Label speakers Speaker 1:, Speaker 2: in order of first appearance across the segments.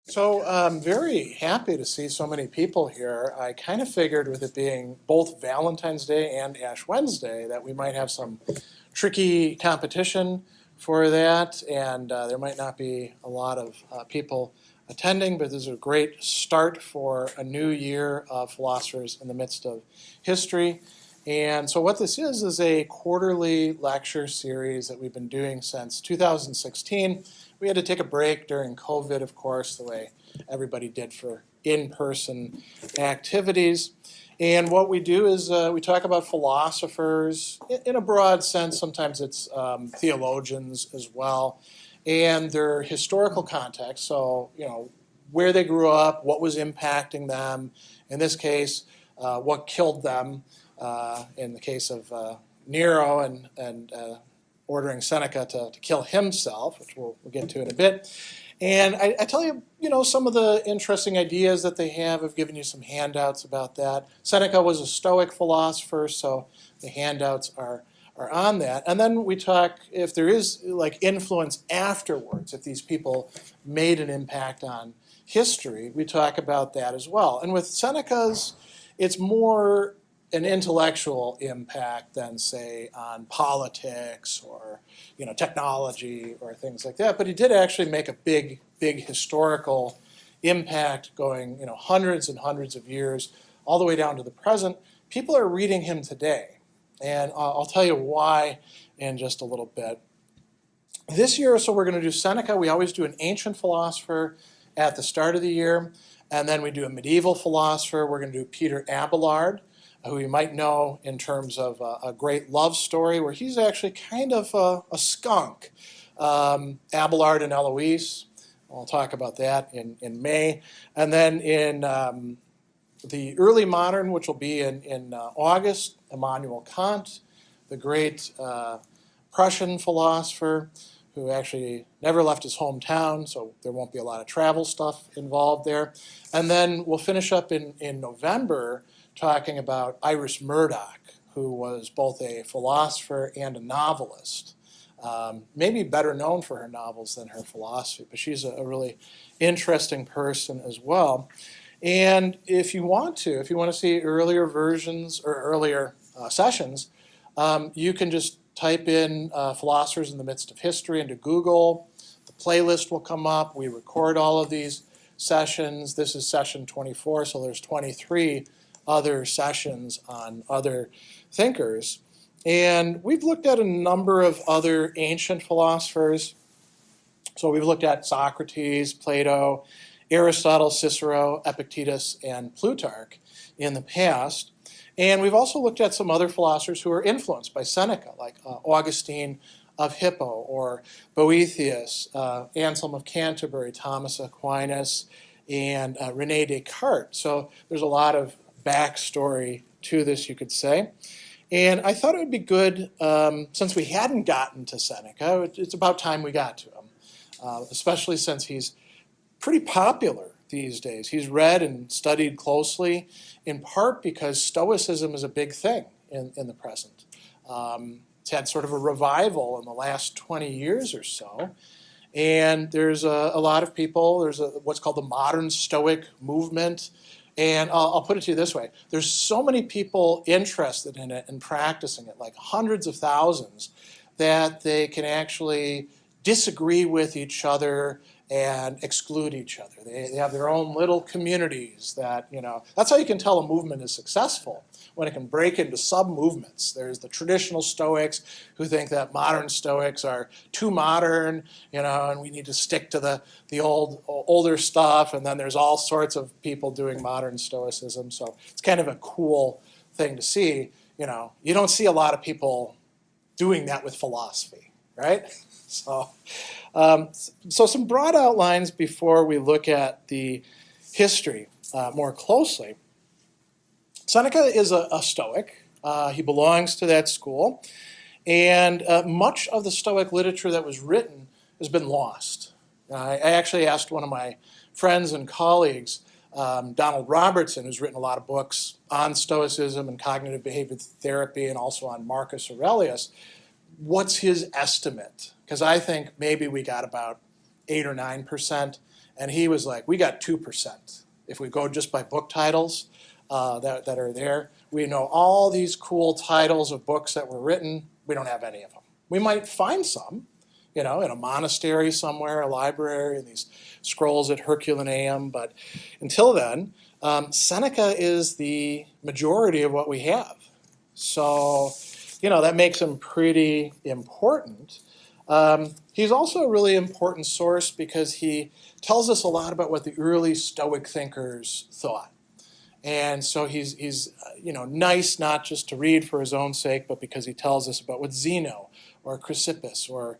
Speaker 1: So I'm very happy to see so many people here. I kind of figured with it being both Valentine's Day and Ash Wednesday that we might have some tricky competition for that, and there might not be a lot of people attending, but this is a great start for a new year of philosophers in the midst of history. And so what this is a quarterly lecture series that we've been doing since 2016. We had to take a break during COVID, of course, the way everybody did for in-person activities. And what we do is we talk about philosophers in a broad sense. Sometimes it's theologians as well, and their historical context. So, where they grew up, what was impacting them. In this case, what killed them. In the case of Nero and ordering Seneca to kill himself, which we'll get to in a bit. And I tell you, some of the interesting ideas that they have. I've given you some handouts about that. Seneca was a Stoic philosopher, so the handouts are on that. And then we talk if there is influence afterwards, if these people made an impact on history, we talk about that as well. And with Seneca's, it's more an intellectual impact than, say, on politics or technology or things like that. But he did actually make a big historical impact going hundreds and hundreds of years all the way down to the present. People are reading him today, and I'll tell you why in just a little bit. This year, so we're going to do Seneca. We always do an ancient philosopher at the start of the year, and then we do a medieval philosopher. We're going to do Peter Abelard, who you might know in terms of a great love story where he's actually kind of a skunk. Abelard and Eloise, I'll talk about that in May. And then in the early modern, which will be in August, Immanuel Kant, the great Prussian philosopher who actually never left his hometown, so there won't be a lot of travel stuff involved there. And then we'll finish up in November talking about Iris Murdoch, who was both a philosopher and a novelist. Maybe better known for her novels than her philosophy, but she's a really interesting person as well. And if you want to see earlier versions or earlier sessions, you can just type in Philosophers in the Midst of History into Google. The playlist will come up. We record all of these sessions. This is session 24, so there's 23 other sessions on other thinkers. And we've looked at a number of other ancient philosophers. So we've looked at Socrates, Plato, Aristotle, Cicero, Epictetus, and Plutarch in the past. And we've also looked at some other philosophers who were influenced by Seneca, like Augustine of Hippo, or Boethius, Anselm of Canterbury, Thomas Aquinas, and René Descartes. So there's a lot of backstory to this, you could say. And I thought it would be good, since we hadn't gotten to Seneca, it's about time we got to him, especially since he's pretty popular these days. He's read and studied closely, in part because Stoicism is a big thing in the present. It's had sort of a revival in the last 20 years or so. And there's a lot of people, there's what's called the modern Stoic movement. And I'll put it to you this way. There's so many people interested in it and practicing it, like hundreds of thousands, that they can actually disagree with each other and exclude each other. They have their own little communities that, that's how you can tell a movement is successful, when it can break into sub-movements. There's the traditional Stoics who think that modern Stoics are too modern, and we need to stick to the older stuff. And then there's all sorts of people doing modern Stoicism. So it's kind of a cool thing to see. You don't see a lot of people doing that with philosophy, right? So some broad outlines before we look at the history more closely. Seneca is a Stoic. He belongs to that school. And much of the Stoic literature that was written has been lost. I actually asked one of my friends and colleagues, Donald Robertson, who's written a lot of books on Stoicism and cognitive behavior therapy and also on Marcus Aurelius, what's his estimate? Because I think maybe we got about 8 or 9%, And he was like, we got 2%. If we go just by book titles that are there, we know all these cool titles of books that were written. We don't have any of them. We might find some, in a monastery somewhere, a library, and these scrolls at Herculaneum. But until then, Seneca is the majority of what we have. So, that makes him pretty important. He's also a really important source because he tells us a lot about what the early Stoic thinkers thought. And so he's nice not just to read for his own sake, but because he tells us about what Zeno or Chrysippus or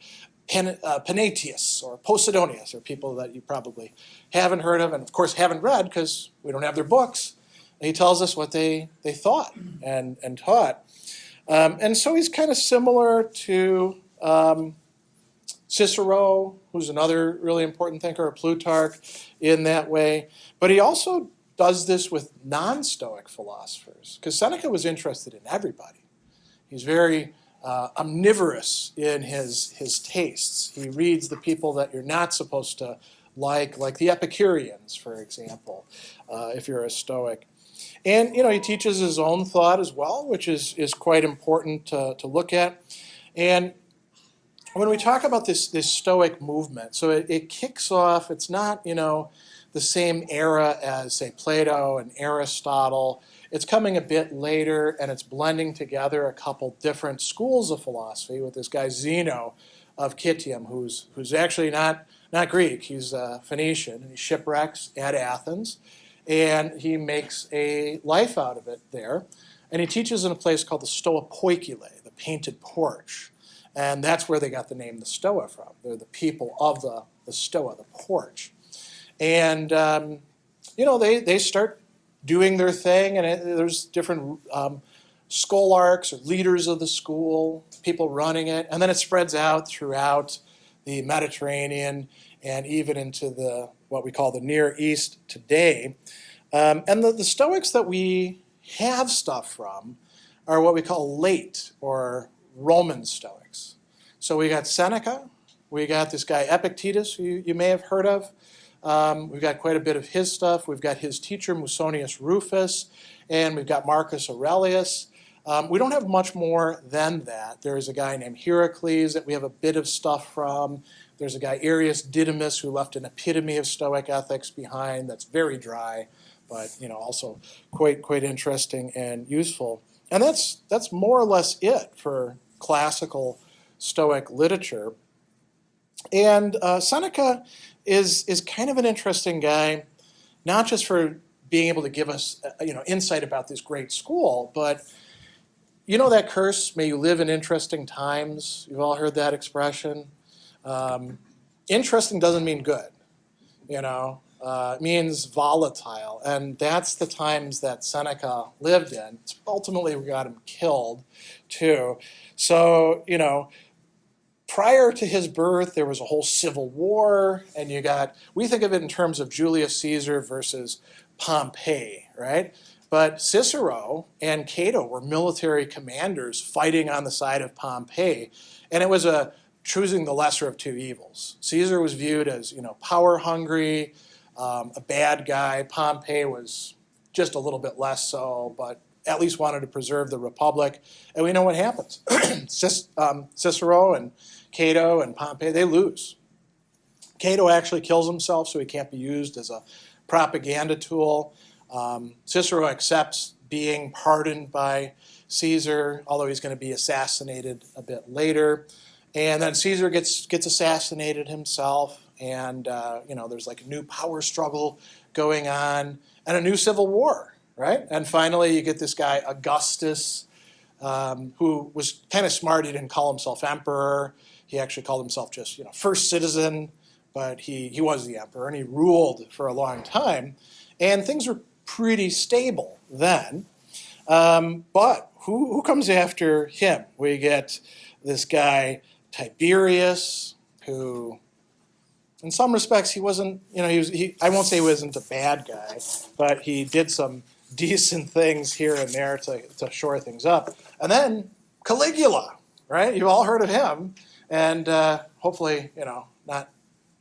Speaker 1: Panaetius or Posidonius, or people that you probably haven't heard of and, of course, haven't read because we don't have their books. He tells us what they thought and taught. And so he's kind of similar to Cicero, who's another really important thinker, or Plutarch in that way. But he also does this with non-Stoic philosophers, because Seneca was interested in everybody. He's very omnivorous in his tastes. He reads the people that you're not supposed to like the Epicureans, for example, if you're a Stoic. And, he teaches his own thought as well, which is quite important to look at. And when we talk about this Stoic movement, so it kicks off, it's not, the same era as, say, Plato and Aristotle. It's coming a bit later, and it's blending together a couple different schools of philosophy with this guy Zeno of Citium, who's actually not Greek. He's Phoenician, and he shipwrecks at Athens, and he makes a life out of it there. And he teaches in a place called the Stoa Poikile, the painted porch. And that's where they got the name the Stoa from. They're the people of the Stoa, the porch. And, they start doing their thing, and there's different scholarchs or leaders of the school, people running it, and then it spreads out throughout the Mediterranean and even into what we call the Near East today. And the Stoics that we have stuff from are what we call late or Roman Stoics. So we got Seneca, we got this guy Epictetus, who you may have heard of. We've got quite a bit of his stuff. We've got his teacher, Musonius Rufus, and we've got Marcus Aurelius. We don't have much more than that. There's a guy named Heracles that we have a bit of stuff from. There's a guy, Arius Didymus, who left an epitome of Stoic ethics behind that's very dry, but also quite interesting and useful. And that's more or less it for classical Stoic literature. And Seneca is kind of an interesting guy, not just for being able to give us insight about this great school, but that curse, may you live in interesting times. You've all heard that expression. Interesting doesn't mean good, it means volatile, and that's the times that Seneca lived in. Ultimately, we got him killed too. So, prior to his birth, there was a whole civil war, and we think of it in terms of Julius Caesar versus Pompey, right? But Cicero and Cato were military commanders fighting on the side of Pompey, and it was choosing the lesser of two evils. Caesar was viewed as, power hungry, a bad guy. Pompey was just a little bit less so, but at least wanted to preserve the republic. And we know what happens. Cicero and Cato and Pompey, they lose. Cato actually kills himself, so he can't be used as a propaganda tool. Cicero accepts being pardoned by Caesar, although he's going to be assassinated a bit later. And then Caesar gets assassinated himself, and there's like a new power struggle going on, and a new civil war, right? And finally, you get this guy Augustus, who was kind of smart. He didn't call himself emperor. He actually called himself just first citizen, but he was the emperor, and he ruled for a long time. And things were pretty stable then. But who comes after him? We get this guy Tiberius, who, in some respects, he wasn't. I won't say he wasn't a bad guy, but he did some decent things here and there to shore things up. And then Caligula, right? You've all heard of him, and hopefully, not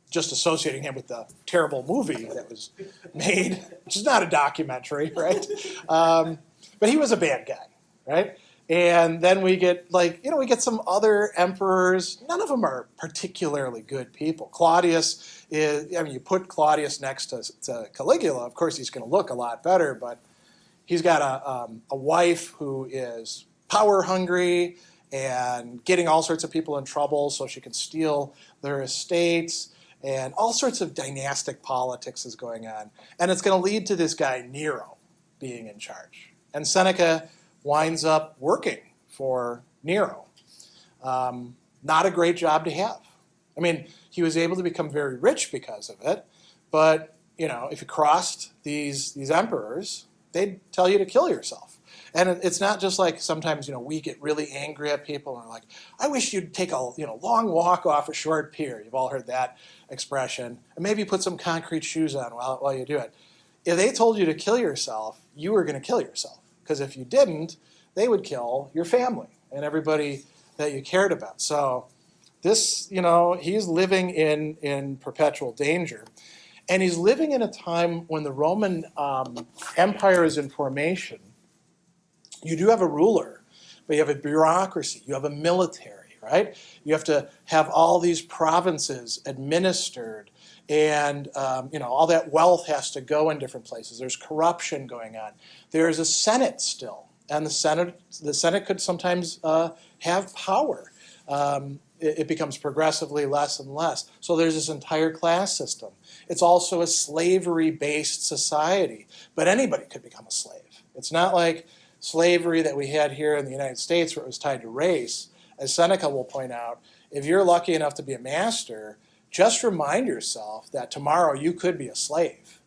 Speaker 1: just associating him with the terrible movie that was made, which is not a documentary, right? But he was a bad guy, right? And then we get we get some other emperors. None of them are particularly good people. Claudius is, you put Claudius next to Caligula, of course he's going to look a lot better, but he's got a wife who is power hungry and getting all sorts of people in trouble so she can steal their estates, and all sorts of dynastic politics is going on. And it's going to lead to this guy Nero being in charge. And Seneca winds up working for Nero. Not a great job to have. I mean, he was able to become very rich because of it, but if you crossed these emperors, they'd tell you to kill yourself. And it's not just like sometimes we get really angry at people and we're like, I wish you'd take a long walk off a short pier. You've all heard that expression. And maybe put some concrete shoes on while you do it. If they told you to kill yourself, you were going to kill yourself. Because if you didn't, they would kill your family and everybody that you cared about. So this, he's living in perpetual danger. And he's living in a time when the Roman Empire is in formation. You do have a ruler, but you have a bureaucracy, you have a military, right? You have to have all these provinces administered, and all that wealth has to go in different places. There's corruption going on. There's a Senate still, and the Senate could sometimes have power. It becomes progressively less and less. So there's this entire class system. It's also a slavery-based society, but anybody could become a slave. It's not like slavery that we had here in the United States where it was tied to race. As Seneca will point out, if you're lucky enough to be a master, just remind yourself that tomorrow you could be a slave.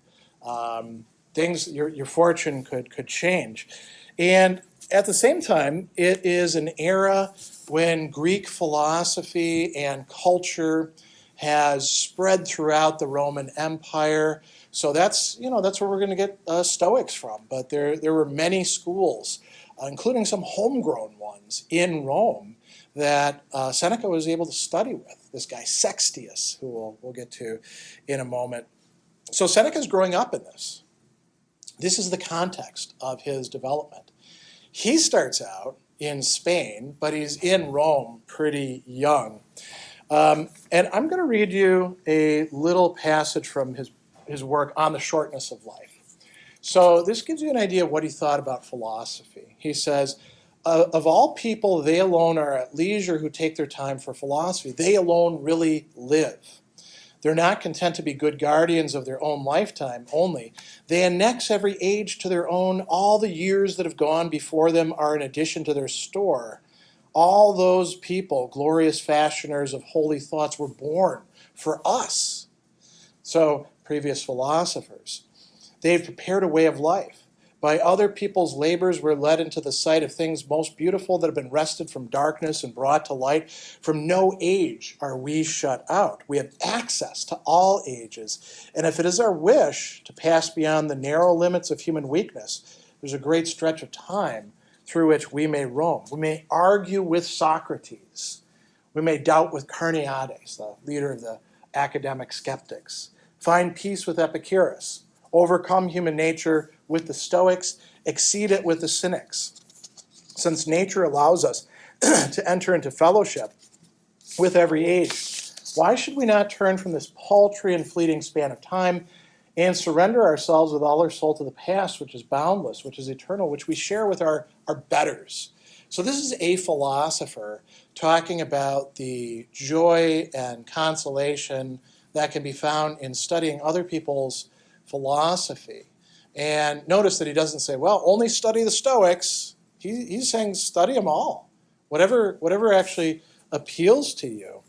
Speaker 1: Your fortune could change. And at the same time, it is an era when Greek philosophy and culture has spread throughout the Roman Empire. So that's where we're going to get Stoics from. But there were many schools, including some homegrown ones in Rome, that Seneca was able to study with. This guy Sextius, who we'll get to in a moment. So Seneca's growing up in this. This is the context of his development. He starts out in Spain, but he's in Rome pretty young. And I'm going to read you a little passage from his work on the shortness of life. So this gives you an idea of what he thought about philosophy. He says, of all people, they alone are at leisure who take their time for philosophy. They alone really live. They're not content to be good guardians of their own lifetime only. They annex every age to their own. All the years that have gone before them are an addition to their store. All those people, glorious fashioners of holy thoughts, were born for us. So, previous philosophers. They've prepared a way of life. By other people's labors, we're led into the sight of things most beautiful that have been wrested from darkness and brought to light. From no age are we shut out. We have access to all ages. And if it is our wish to pass beyond the narrow limits of human weakness, there's a great stretch of time through which we may roam. We may argue with Socrates. We may doubt with Carneades, the leader of the academic skeptics. Find peace with Epicurus. Overcome human nature with the Stoics, exceed it with the Cynics. Since nature allows us to enter into fellowship with every age, why should we not turn from this paltry and fleeting span of time and surrender ourselves with all our soul to the past, which is boundless, which is eternal, which we share with our betters? So this is a philosopher talking about the joy and consolation that can be found in studying other people's philosophy. And notice that he doesn't say, well, only study the Stoics. He's saying study them all. Whatever actually appeals to you.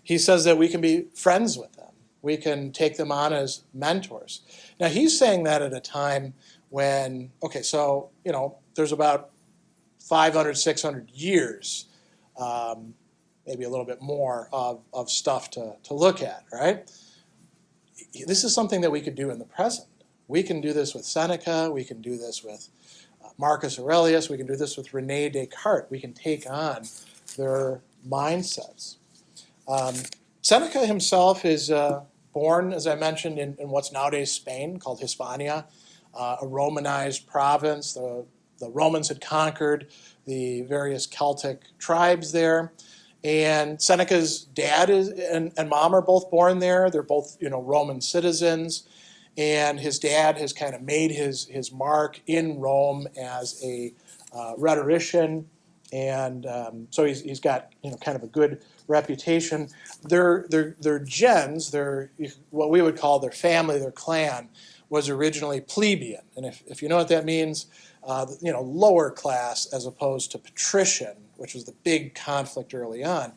Speaker 1: He says that we can be friends with them. We can take them on as mentors. Now, he's saying that at a time when, there's about 500, 600 years, maybe a little bit more of stuff to look at, right? This is something that we could do in the present. We can do this with Seneca. We can do this with Marcus Aurelius. We can do this with René Descartes. We can take on their mindsets. Seneca himself is born, as I mentioned, in what's nowadays Spain, called Hispania, a Romanized province. The Romans had conquered the various Celtic tribes there. And Seneca's dad and mom are both born there. They're both, Roman citizens. And his dad has kind of made his mark in Rome as a rhetorician. And so he's got, kind of a good reputation. Their gens, what we would call their family, their clan, was originally plebeian. And if you know what that means, lower class as opposed to patrician, which was the big conflict early on.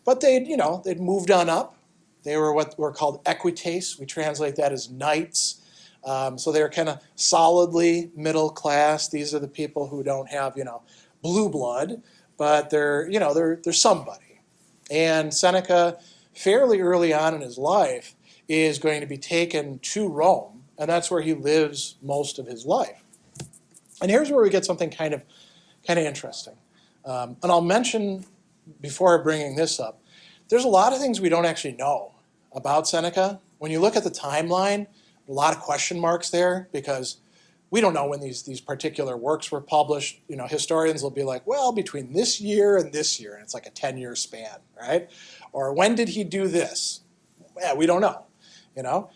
Speaker 1: But they'd moved on up. They were what were called equites. We translate that as knights. So they're kind of solidly middle class. These are the people who don't have, blue blood, but they're somebody. And Seneca, fairly early on in his life, is going to be taken to Rome, and that's where he lives most of his life. And here's where we get something kind of interesting. And I'll mention, before bringing this up, there's a lot of things we don't actually know about Seneca. When you look at the timeline, a lot of question marks there, because we don't know when these particular works were published. Historians will be like, well, between this year and this year, and it's like a 10-year span, right? Or when did he do this? Yeah, we don't know,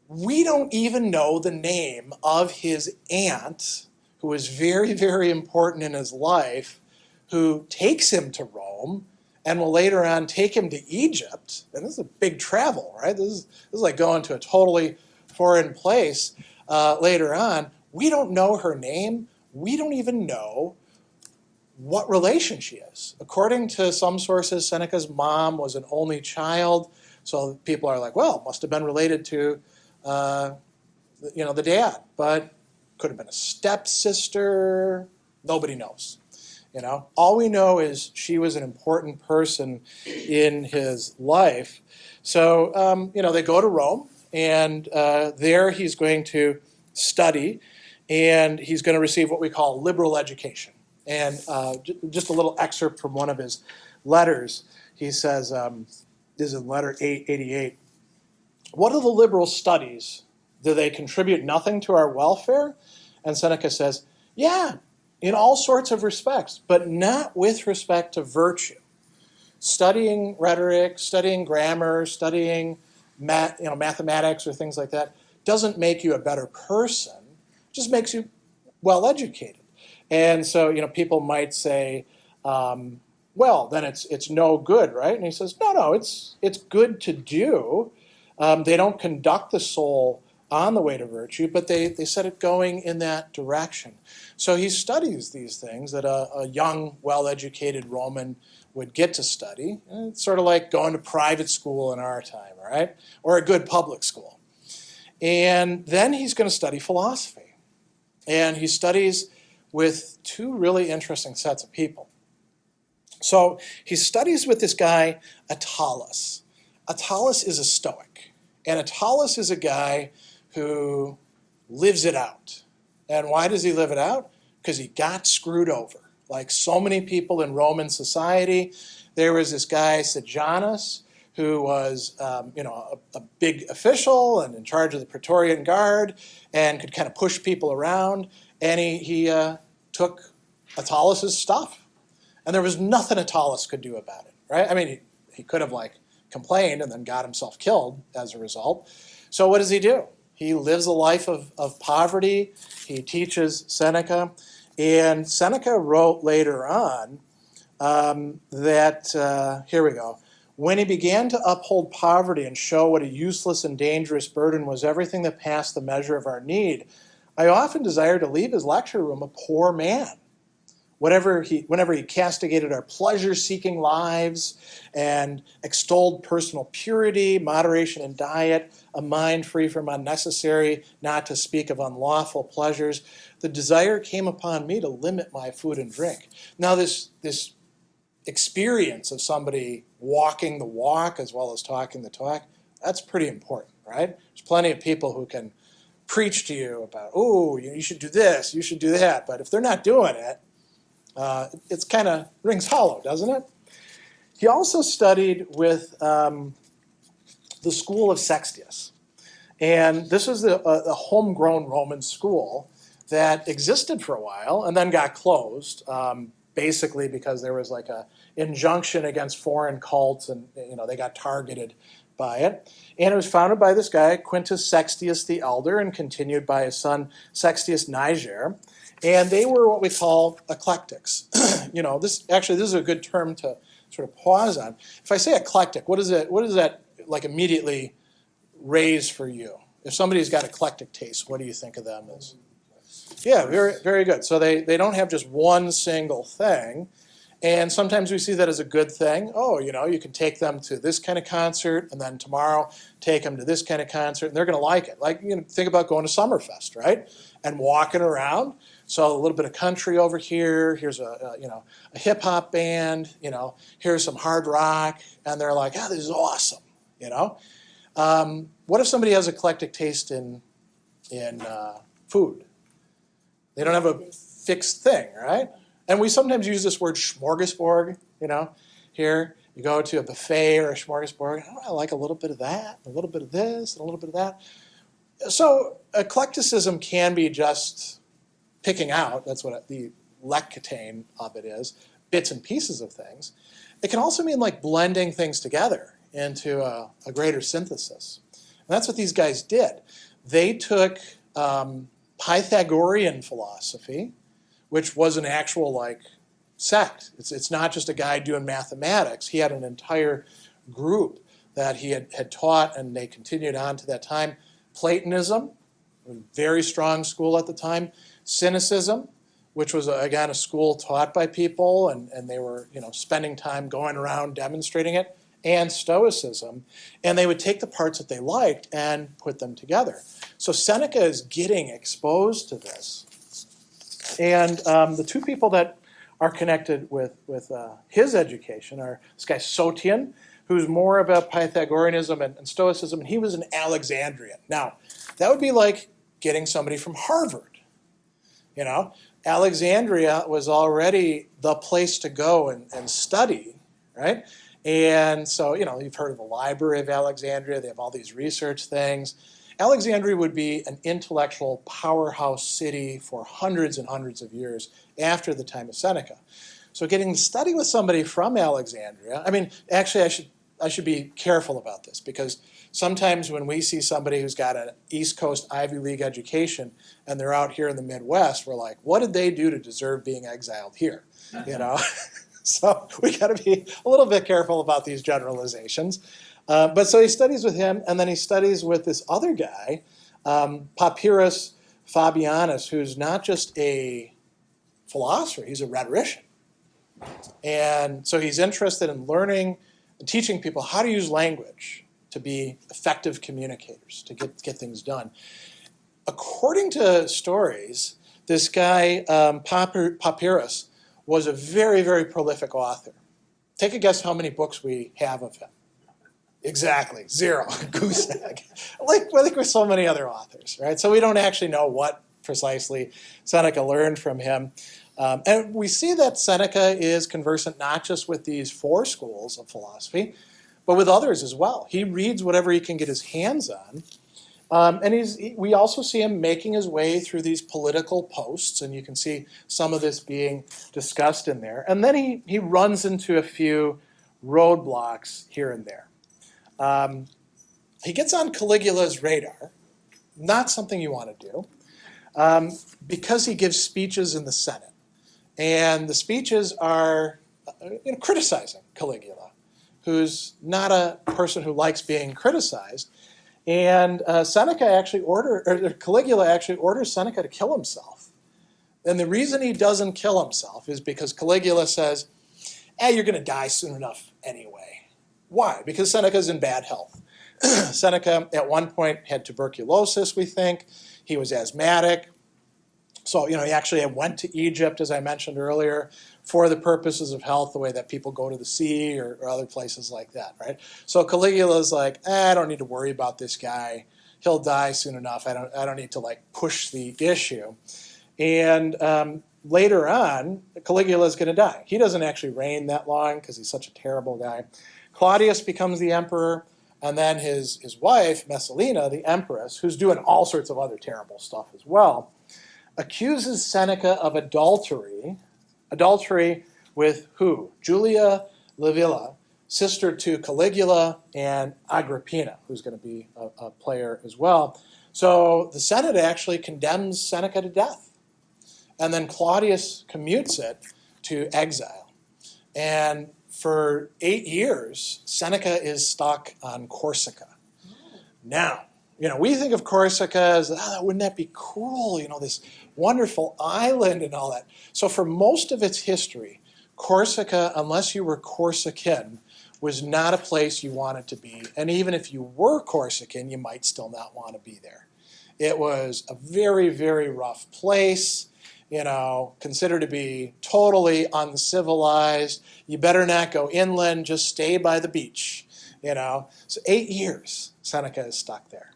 Speaker 1: We don't even know the name of his aunt, who is very, very important in his life, who takes him to Rome and will later on take him to Egypt. And this is a big travel, right? This is like going to a totally foreign place later on. We don't know her name. We don't even know what relation she is. According to some sources, Seneca's mom was an only child. So people are like, well, must have been related to, the dad. But could have been a stepsister. Nobody knows. All we know is she was an important person in his life. So, they go to Rome, and there he's going to study, and he's going to receive what we call liberal education. And just a little excerpt from one of his letters. He says, this is in letter 888, "What are the liberal studies? Do they contribute nothing to our welfare?" And Seneca says, yeah, in all sorts of respects, but not with respect to virtue. Studying rhetoric, studying grammar, studying mathematics or things like that doesn't make you a better person. It just makes you well educated. And so, people might say, well, then it's no good, right? And he says, no, it's good to do. They don't conduct the soul on the way to virtue, but they set it going in that direction. So he studies these things that a young, well-educated Roman would get to study. And it's sort of like going to private school in our time, right? Or a good public school. And then he's going to study philosophy. And he studies with two really interesting sets of people. So he studies with this guy, Attalus. Attalus is a Stoic. And Attalus is a guy who lives it out. And why does he live it out? Because he got screwed over. Like so many people in Roman society, there was this guy, Sejanus, who was a big official and in charge of the Praetorian Guard and could kind of push people around. And he took Attalus' stuff. And there was nothing Attalus could do about it, right? I mean, he could have complained and then got himself killed as a result. So what does he do? He lives a life of poverty. He teaches Seneca. And Seneca wrote later on that, here we go, when he began to uphold poverty and show what a useless and dangerous burden was everything that passed the measure of our need, I often desired to leave his lecture room a poor man. Whenever he castigated our pleasure-seeking lives and extolled personal purity, moderation in diet, a mind free from unnecessary, not to speak of unlawful pleasures, the desire came upon me to limit my food and drink. Now this experience of somebody walking the walk as well as talking the talk, that's pretty important, right? There's plenty of people who can preach to you about, oh, you should do this, you should do that, but if they're not doing it, it's kind of rings hollow, doesn't it? He also studied with the school of Sextius. And this is a homegrown Roman school that existed for a while and then got closed, basically because there was like a injunction against foreign cults, and they got targeted by it. And it was founded by this guy, Quintus Sextius the Elder, and continued by his son Sextius Niger. And they were what we call eclectics. This is a good term to sort of pause on. If I say eclectic, what does that like immediately raise for you? If somebody's got eclectic taste, what do you think of them as? Yeah, very, very good. So they don't have just one single thing. And sometimes we see that as a good thing. Oh, you can take them to this kind of concert, and then tomorrow take them to this kind of concert, and they're going to like it. Like, think about going to Summerfest, right? And walking around. So a little bit of country over here. Here's a hip hop band. Here's some hard rock, and they're like, "Oh, this is awesome." What if somebody has eclectic taste in food? They don't have a fixed thing, right? And we sometimes use this word smorgasbord, Here, you go to a buffet or a smorgasbord, I like a little bit of that, a little bit of this, and a little bit of that. So eclecticism can be just picking out, that's what the lectitane of it is, bits and pieces of things. It can also mean like blending things together into a greater synthesis. And that's what these guys did. They took Pythagorean philosophy, which was an actual sect. It's not just a guy doing mathematics. He had an entire group that he had taught, and they continued on to that time. Platonism, a very strong school at the time. Cynicism, which was, again, a school taught by people, and they were spending time going around demonstrating it. And Stoicism. And they would take the parts that they liked and put them together. So Seneca is getting exposed to this. And the two people that are connected with his education are this guy Sotion, who's more about Pythagoreanism and Stoicism, and he was an Alexandrian. Now, that would be like getting somebody from Harvard. Alexandria was already the place to go and study, right? And so, you've heard of the Library of Alexandria. They have all these research things. Alexandria would be an intellectual powerhouse city for hundreds and hundreds of years after the time of Seneca. So getting to study with somebody from Alexandria, actually I should be careful about this, because sometimes when we see somebody who's got an East Coast Ivy League education and they're out here in the Midwest, we're like, what did they do to deserve being exiled here? So we got to be a little bit careful about these generalizations. But so he studies with him, and then he studies with this other guy, Papyrus Fabianus, who's not just a philosopher, he's a rhetorician. And so he's interested in learning and teaching people how to use language to be effective communicators, to get things done. According to stories, this guy, Papyrus, was a very, very prolific author. Take a guess how many books we have of him. Exactly, 0. Goose egg. Like with so many other authors, right? So we don't actually know what precisely Seneca learned from him. And we see that Seneca is conversant not just with these 4 schools of philosophy, but with others as well. He reads whatever he can get his hands on. And we also see him making his way through these political posts, and you can see some of this being discussed in there. And then he runs into a few roadblocks here and there. He gets on Caligula's radar, not something you want to do, because he gives speeches in the Senate. And the speeches are criticizing Caligula, who's not a person who likes being criticized. And Caligula actually orders Seneca to kill himself. And the reason he doesn't kill himself is because Caligula says, you're going to die soon enough anyway. Why? Because Seneca's in bad health. Seneca at one point had tuberculosis, we think. He was asthmatic. So, he actually went to Egypt, as I mentioned earlier, for the purposes of health, the way that people go to the sea or other places like that, right? So Caligula's like, I don't need to worry about this guy. He'll die soon enough. I don't need to push the issue. And later on, Caligula's going to die. He doesn't actually reign that long because he's such a terrible guy. Claudius becomes the emperor. And then his wife, Messalina, the empress, who's doing all sorts of other terrible stuff as well, accuses Seneca of adultery. Adultery with who? Julia Livilla, sister to Caligula and Agrippina, who's going to be a player as well. So the Senate actually condemns Seneca to death. And then Claudius commutes it to exile. And for 8 years, Seneca is stuck on Corsica. Now, we think of Corsica as, wouldn't that be cool? This wonderful island and all that. So for most of its history, Corsica, unless you were Corsican, was not a place you wanted to be. And even if you were Corsican, you might still not want to be there. It was a very, very rough place, considered to be totally uncivilized. You better not go inland, just stay by the beach, So 8 years, Seneca is stuck there.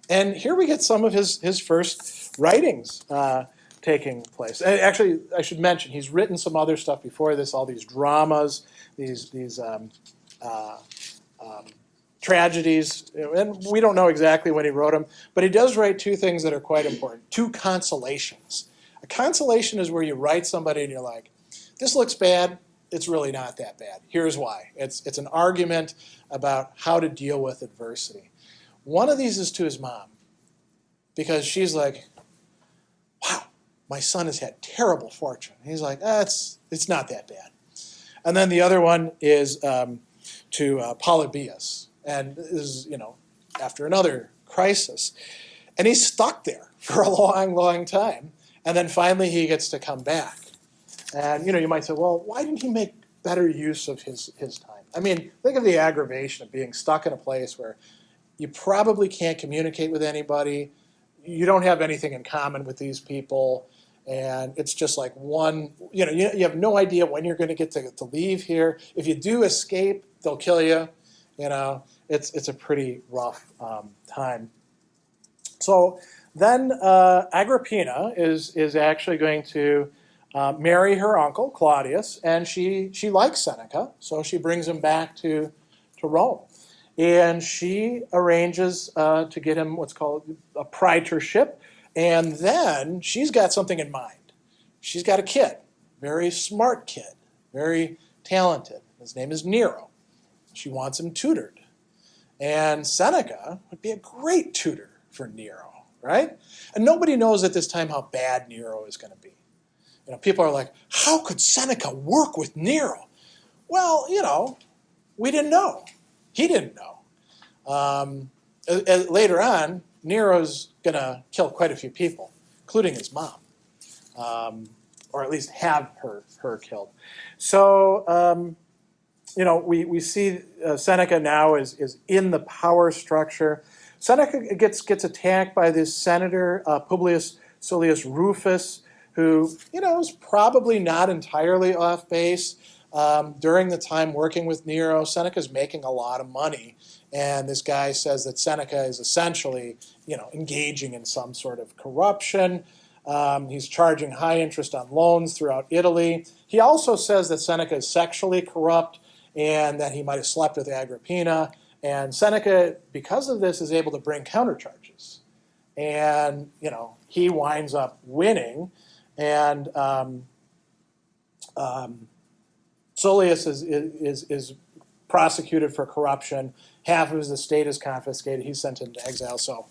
Speaker 1: And here we get some of his first writings taking place. And actually, I should mention, he's written some other stuff before this, all these dramas, these tragedies, and we don't know exactly when he wrote them, but he does write two things that are quite important, two consolations. A consolation is where you write somebody and you're like, this looks bad, it's really not that bad. Here's why. It's an argument about how to deal with adversity. One of these is to his mom, because she's like, wow, my son has had terrible fortune. And he's like, it's not that bad. And then the other one is to Polybius, and this is, after another crisis. And he's stuck there for a long, long time. And then finally he gets to come back. And, you might say, well, why didn't he make better use of his time? I mean, think of the aggravation of being stuck in a place where you probably can't communicate with anybody. You don't have anything in common with these people. And it's just like one, you have no idea when you're going to get to leave here. If you do escape, they'll kill you. It's a pretty rough time. So then Agrippina is actually going to marry her uncle, Claudius, and she likes Seneca, so she brings him back to Rome. And she arranges to get him what's called a praetorship, and then she's got something in mind. She's got a kid, very smart kid, very talented. His name is Nero. She wants him tutored. And Seneca would be a great tutor for Nero, right? And nobody knows at this time how bad Nero is going to be. People are like, how could Seneca work with Nero? Well, we didn't know. He didn't know. Later on, Nero's going to kill quite a few people, including his mom, or at least have her killed. So, we see Seneca now is in the power structure. Seneca gets attacked by this senator, Publius Sullius Rufus, who, is probably not entirely off base. During the time working with Nero, Seneca's making a lot of money. And this guy says that Seneca is essentially, engaging in some sort of corruption. He's charging high interest on loans throughout Italy. He also says that Seneca is sexually corrupt and that he might have slept with Agrippina. And Seneca, because of this, is able to bring countercharges. And, he winds up winning. And Sullius is prosecuted for corruption. Half of his estate is confiscated. He's sent into exile. So,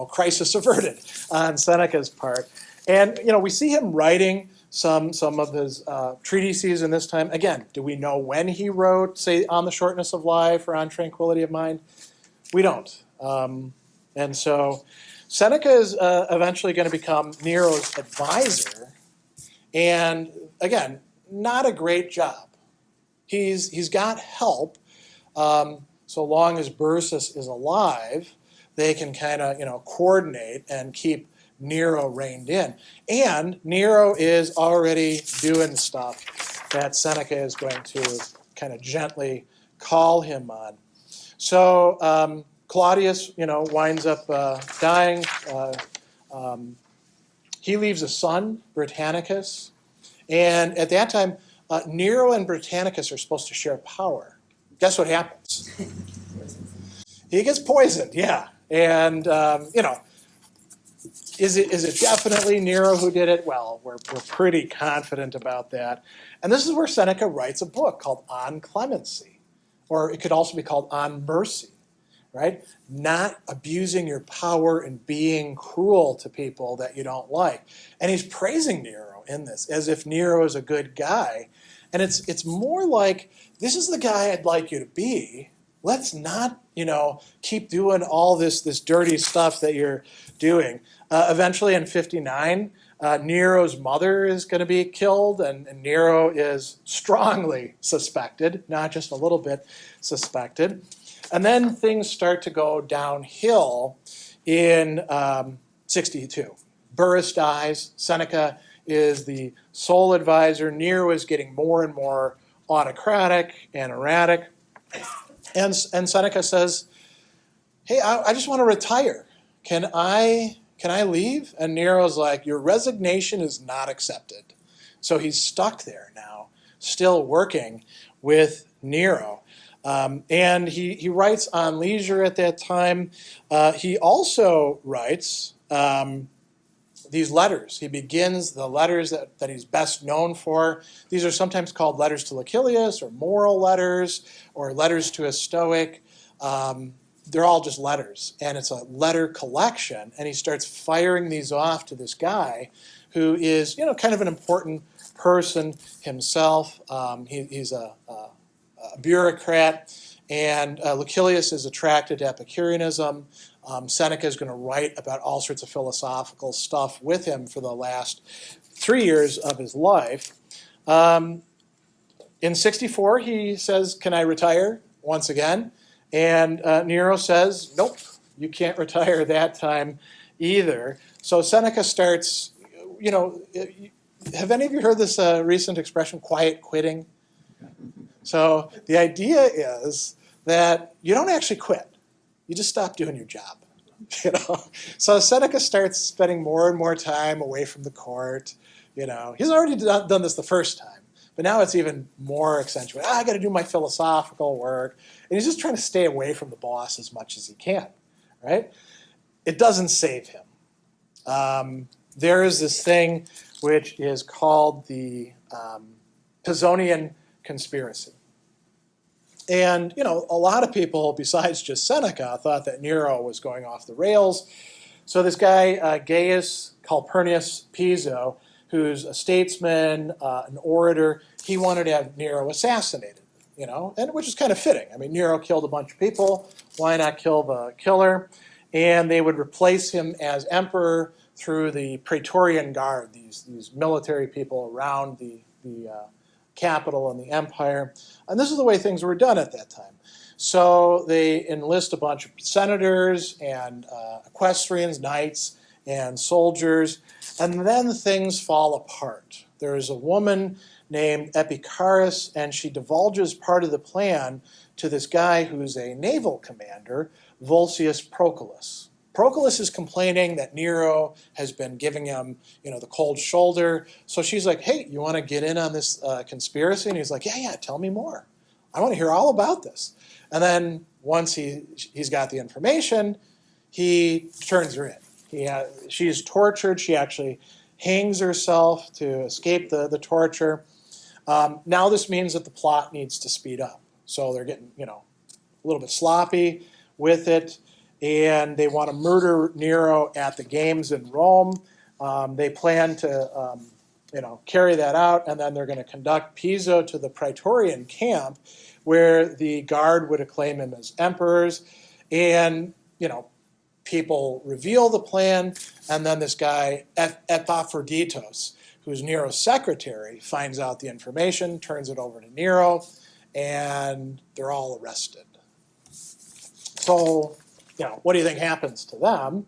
Speaker 1: crisis averted on Seneca's part. And, we see him writing some of his treatises in this time. Again, do we know when he wrote, say, On the Shortness of Life or On Tranquility of Mind? We don't. And so Seneca is eventually going to become Nero's advisor. And, again, not a great job. He's got help. So long as Bursus is alive, they can kind of, coordinate and keep Nero reined in. And Nero is already doing stuff that Seneca is going to kind of gently call him on. So Claudius, winds up dying. He leaves a son, Britannicus. And at that time, Nero and Britannicus are supposed to share power. Guess what happens? He gets poisoned, yeah. And, is it definitely Nero who did it? Well, we're pretty confident about that. And this is where Seneca writes a book called On Clemency, or it could also be called On Mercy, right? Not abusing your power and being cruel to people that you don't like. And he's praising Nero in this, as if Nero is a good guy. And it's more like, this is the guy I'd like you to be. Let's not, keep doing all this dirty stuff that you're doing. Eventually in 59, Nero's mother is going to be killed, and Nero is strongly suspected, not just a little bit suspected. And then things start to go downhill in 62. Burrus dies. Seneca is the sole advisor. Nero is getting more and more autocratic and erratic. And Seneca says, hey, I just want to retire. Can I leave? And Nero's like, your resignation is not accepted. So he's stuck there now, still working with Nero. And he writes on leisure at that time. He also writes these letters. He begins the letters that he's best known for. These are sometimes called letters to Lucilius, or moral letters, or letters to a Stoic. They're all just letters, and it's a letter collection. And he starts firing these off to this guy who is, kind of an important person himself. He's a bureaucrat, and Lucilius is attracted to Epicureanism. Seneca is going to write about all sorts of philosophical stuff with him for the last 3 years of his life. In 64, he says, can I retire once again? And Nero says, nope, you can't retire that time either. So Seneca starts, have any of you heard this recent expression, quiet quitting? So the idea is that you don't actually quit. You just stop doing your job. So Seneca starts spending more and more time away from the court. He's already done this the first time, but now it's even more accentuated. I got to do my philosophical work, and he's just trying to stay away from the boss as much as he can. Right? It doesn't save him. There is this thing which is called the Pisonian conspiracy. And, a lot of people, besides just Seneca, thought that Nero was going off the rails. So this guy, Gaius Calpurnius Piso, who's a statesman, an orator, he wanted to have Nero assassinated, and which is kind of fitting. I mean, Nero killed a bunch of people. Why not kill the killer? And they would replace him as emperor through the Praetorian Guard, these military people around the capital and the empire. And this is the way things were done at that time. So they enlist a bunch of senators and equestrians, knights, and soldiers, and then things fall apart. There is a woman named Epicharis, and she divulges part of the plan to this guy who's a naval commander, Vulcius Proculus. Proculus is complaining that Nero has been giving him, the cold shoulder. So she's like, hey, you want to get in on this conspiracy? And he's like, yeah, tell me more. I want to hear all about this. And then once he's got the information, he turns her in. She's tortured. She actually hangs herself to escape the torture. Now this means that the plot needs to speed up. So they're getting, a little bit sloppy with it. And they want to murder Nero at the games in Rome. They plan to, carry that out, and then they're going to conduct Piso to the Praetorian camp, where the guard would acclaim him as emperors. And, people reveal the plan, and then this guy, Epaphroditos, who's Nero's secretary, finds out the information, turns it over to Nero, and they're all arrested. So, what do you think happens to them?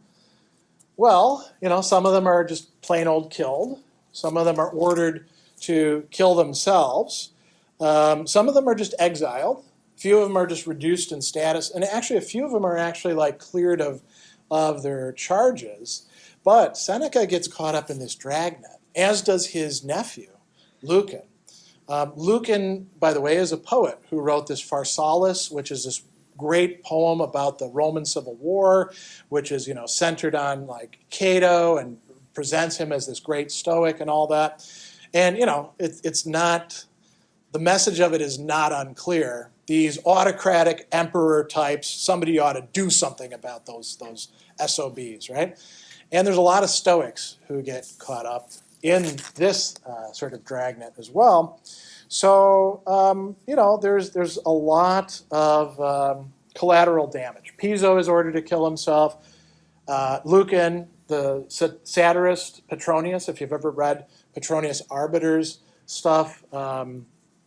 Speaker 1: Well, some of them are just plain old killed. Some of them are ordered to kill themselves. Some of them are just exiled. A few of them are just reduced in status. And actually, a few of them are actually cleared of their charges. But Seneca gets caught up in this dragnet, as does his nephew, Lucan. Lucan, by the way, is a poet who wrote this Pharsalus, which is this great poem about the Roman Civil War, which is, centered on like Cato and presents him as this great Stoic and all that. And, it's not, the message of it is not unclear. These autocratic emperor types, somebody ought to do something about those SOBs, right? And there's a lot of Stoics who get caught up in this sort of dragnet as well. So, there's a lot of collateral damage. Piso is ordered to kill himself. Lucan, the satirist, Petronius, if you've ever read Petronius Arbiter's stuff,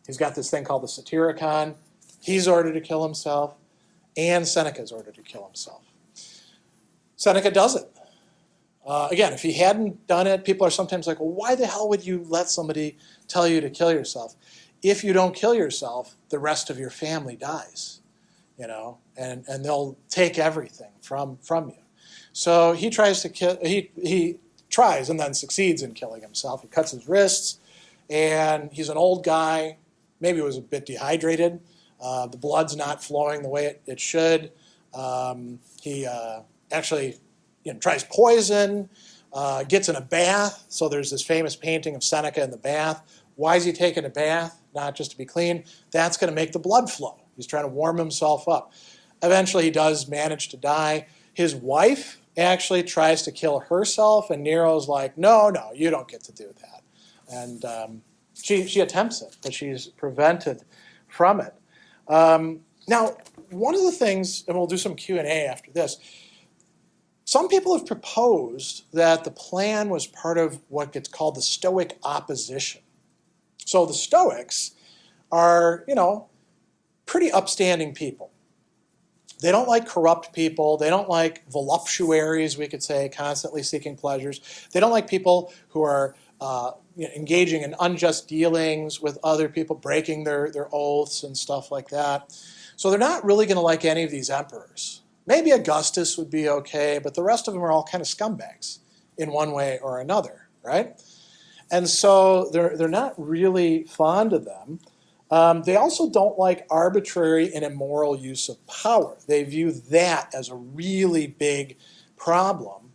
Speaker 1: he's got this thing called the Satyricon. He's ordered to kill himself, and Seneca is ordered to kill himself. Seneca does it. Again, if he hadn't done it, people are sometimes like, well, why the hell would you let somebody tell you to kill yourself? If you don't kill yourself, the rest of your family dies, and they'll take everything from you. So he tries to kill, he tries and then succeeds in killing himself. He cuts his wrists, and he's an old guy. Maybe he was a bit dehydrated. The blood's not flowing the way it should. He actually tries poison, gets in a bath. So there's this famous painting of Seneca in the bath. Why is he taking a bath? Not just to be clean. That's going to make the blood flow. He's trying to warm himself up. Eventually, he does manage to die. His wife actually tries to kill herself, and Nero's like, no, you don't get to do that. And she attempts it, but she's prevented from it. Now, one of the things, and we'll do some Q&A after this, some people have proposed that the plan was part of what gets called the Stoic Opposition. So the Stoics are, pretty upstanding people. They don't like corrupt people. They don't like voluptuaries, we could say, constantly seeking pleasures. They don't like people who are engaging in unjust dealings with other people, breaking their oaths and stuff like that. So they're not really going to like any of these emperors. Maybe Augustus would be okay, but the rest of them are all kind of scumbags in one way or another, right? And so they're not really fond of them. They also don't like arbitrary and immoral use of power. They view that as a really big problem.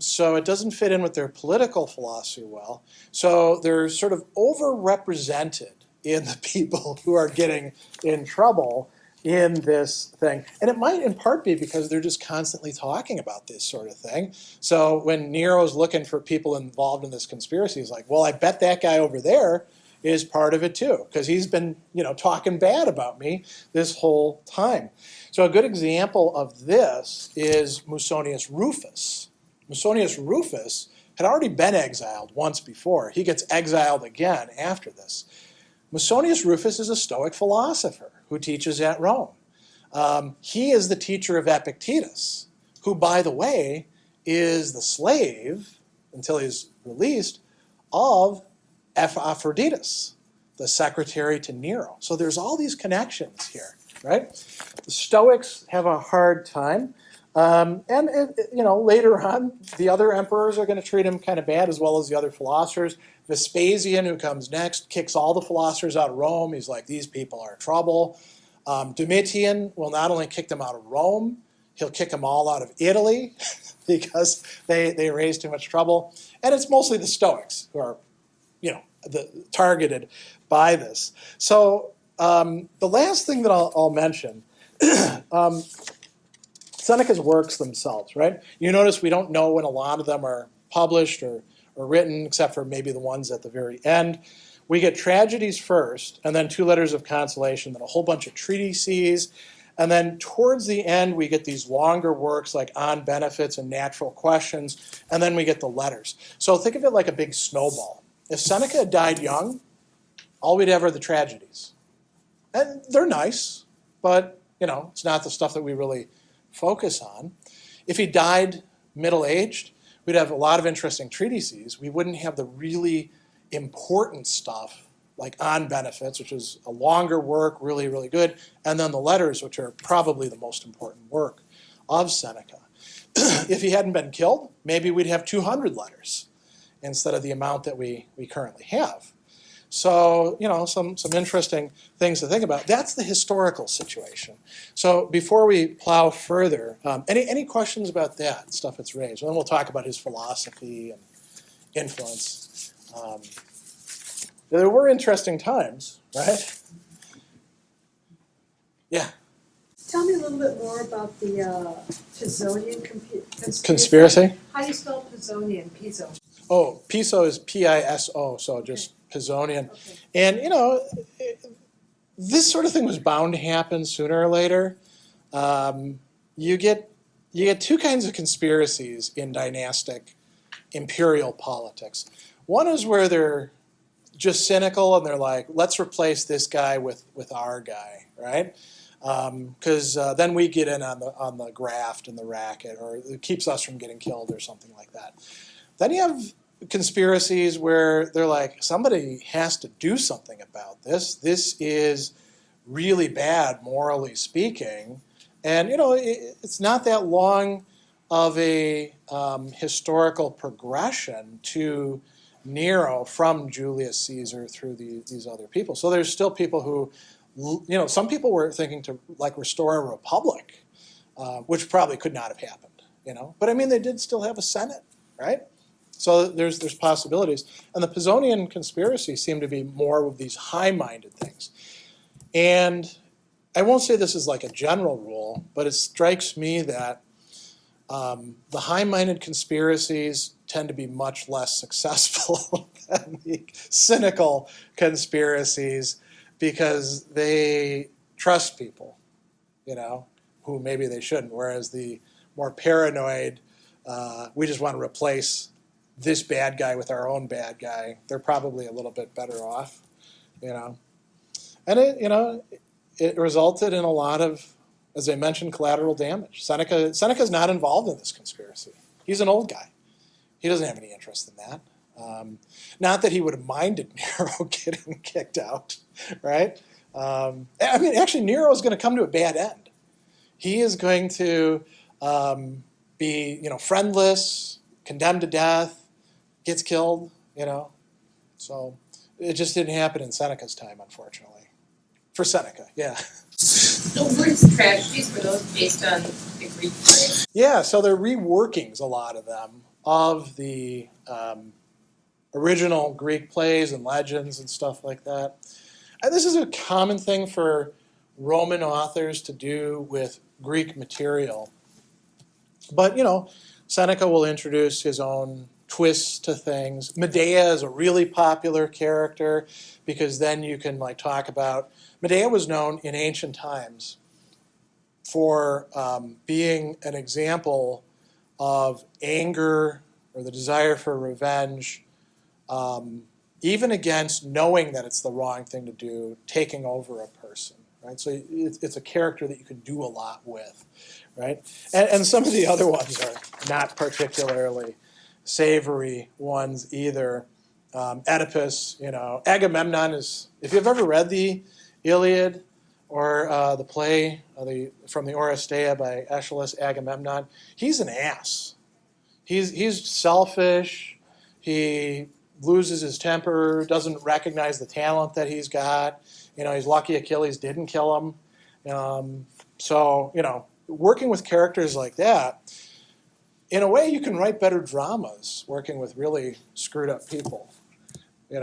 Speaker 1: So it doesn't fit in with their political philosophy well. So they're sort of overrepresented in the people who are getting in trouble in this thing. And it might in part be because they're just constantly talking about this sort of thing. So when Nero's looking for people involved in this conspiracy, he's like, well, I bet that guy over there is part of it too, because he's been, talking bad about me this whole time. So a good example of this is Musonius Rufus. Musonius Rufus had already been exiled once before. He gets exiled again after this. Musonius Rufus is a Stoic philosopher who teaches at Rome. He is the teacher of Epictetus, who, by the way, is the slave, until he's released, of Epaphroditus, the secretary to Nero. So there's all these connections here, right? The Stoics have a hard time. Later on, the other emperors are going to treat him kind of bad, as well as the other philosophers. Vespasian, who comes next, kicks all the philosophers out of Rome. He's like, these people are trouble. Domitian will not only kick them out of Rome, he'll kick them all out of Italy because they raise too much trouble. And it's mostly the Stoics who are, targeted by this. So the last thing that I'll mention, Seneca's works themselves, right? You notice we don't know when a lot of them are published or written, except for maybe the ones at the very end. We get tragedies first, and then 2 letters of consolation, then a whole bunch of treatises, and then towards the end we get these longer works like On Benefits and Natural Questions, and then we get the letters. So think of it like a big snowball. If Seneca had died young, all we'd have are the tragedies. And they're nice, but it's not the stuff that we really focus on. If he died middle-aged, we'd have a lot of interesting treatises. We wouldn't have the really important stuff like On Benefits, which is a longer work, really, really good, and then the letters, which are probably the most important work of Seneca. If he hadn't been killed, maybe we'd have 200 letters instead of the amount that we currently have. So, some interesting things to think about. That's the historical situation. So before we plow further, any questions about that stuff that's raised? And then we'll talk about his philosophy and influence. There were interesting times, right? Yeah.
Speaker 2: Tell me a little bit more about the Pisonian
Speaker 1: Conspiracy?
Speaker 2: How do you spell Pisonian? Piso.
Speaker 1: Oh, Piso is P-I-S-O, so just Pisonian.
Speaker 2: Okay.
Speaker 1: And, this sort of thing was bound to happen sooner or later. You get two kinds of conspiracies in dynastic imperial politics. One is where they're just cynical and they're like, let's replace this guy with our guy, right? Because then we get in on the graft and the racket, or it keeps us from getting killed or something like that. Then you have conspiracies where they're like, somebody has to do something about this. This is really bad, morally speaking. And, it's not that long of a historical progression to Nero from Julius Caesar through these other people. So there's still people who, some people were thinking to restore a republic, which probably could not have happened, But I mean, they did still have a Senate, right? So there's possibilities. And the Pisonian conspiracy seemed to be more of these high-minded things. And I won't say this is like a general rule, but it strikes me that the high-minded conspiracies tend to be much less successful than the cynical conspiracies because they trust people, who maybe they shouldn't. Whereas the more paranoid, we just want to replace this bad guy with our own bad guy, they're probably a little bit better off, And it resulted in a lot of, as I mentioned, collateral damage. Seneca's not involved in this conspiracy. He's an old guy. He doesn't have any interest in that. Not that he would have minded Nero getting kicked out, right? Actually, Nero is going to come to a bad end. He is going to be, friendless, condemned to death, gets killed, So it just didn't happen in Seneca's time, unfortunately. For Seneca, yeah.
Speaker 3: So were his tragedies, were those based on the Greek plays?
Speaker 1: Yeah, so they're reworkings, a lot of them, of the original Greek plays and legends and stuff like that. And this is a common thing for Roman authors to do with Greek material. But, Seneca will introduce his own twists to things. Medea is a really popular character because then you can talk about, Medea was known in ancient times for being an example of anger or the desire for revenge, even against knowing that it's the wrong thing to do, taking over a person. Right? So it's a character that you can do a lot with, right? And some of the other ones are not particularly savory ones either. Oedipus, Agamemnon is, if you've ever read the Iliad or the play from the Oresteia by Aeschylus, Agamemnon, he's an ass. He's selfish. He loses his temper, doesn't recognize the talent that he's got. He's lucky Achilles didn't kill him. Working with characters like that, in a way you can write better dramas working with really screwed up people. Any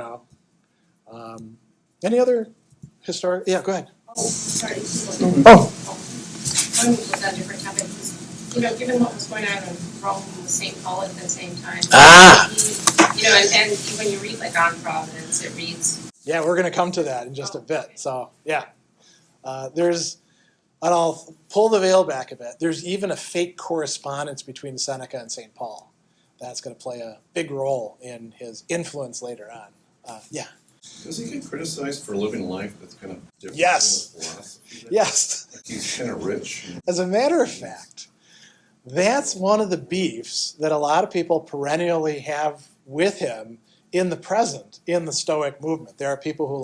Speaker 1: other historic? Yeah, go ahead.
Speaker 3: Oh, sorry.
Speaker 1: Oh.
Speaker 3: One was on a different topic. Given what was going on in Rome with St. Paul at the same time. And when you read On Providence, it reads.
Speaker 1: Yeah, we're going to come to that in just a bit. So, yeah. And I'll pull the veil back a bit. There's even a fake correspondence between Seneca and St. Paul. That's going to play a big role in his influence later on. Yeah.
Speaker 4: Does he get criticized for living a life that's kind of different
Speaker 1: Yes.
Speaker 4: from the philosophy?
Speaker 1: Yes.
Speaker 4: He's kind of rich.
Speaker 1: As a matter of fact, that's one of the beefs that a lot of people perennially have with him in the present, in the Stoic movement. There are people who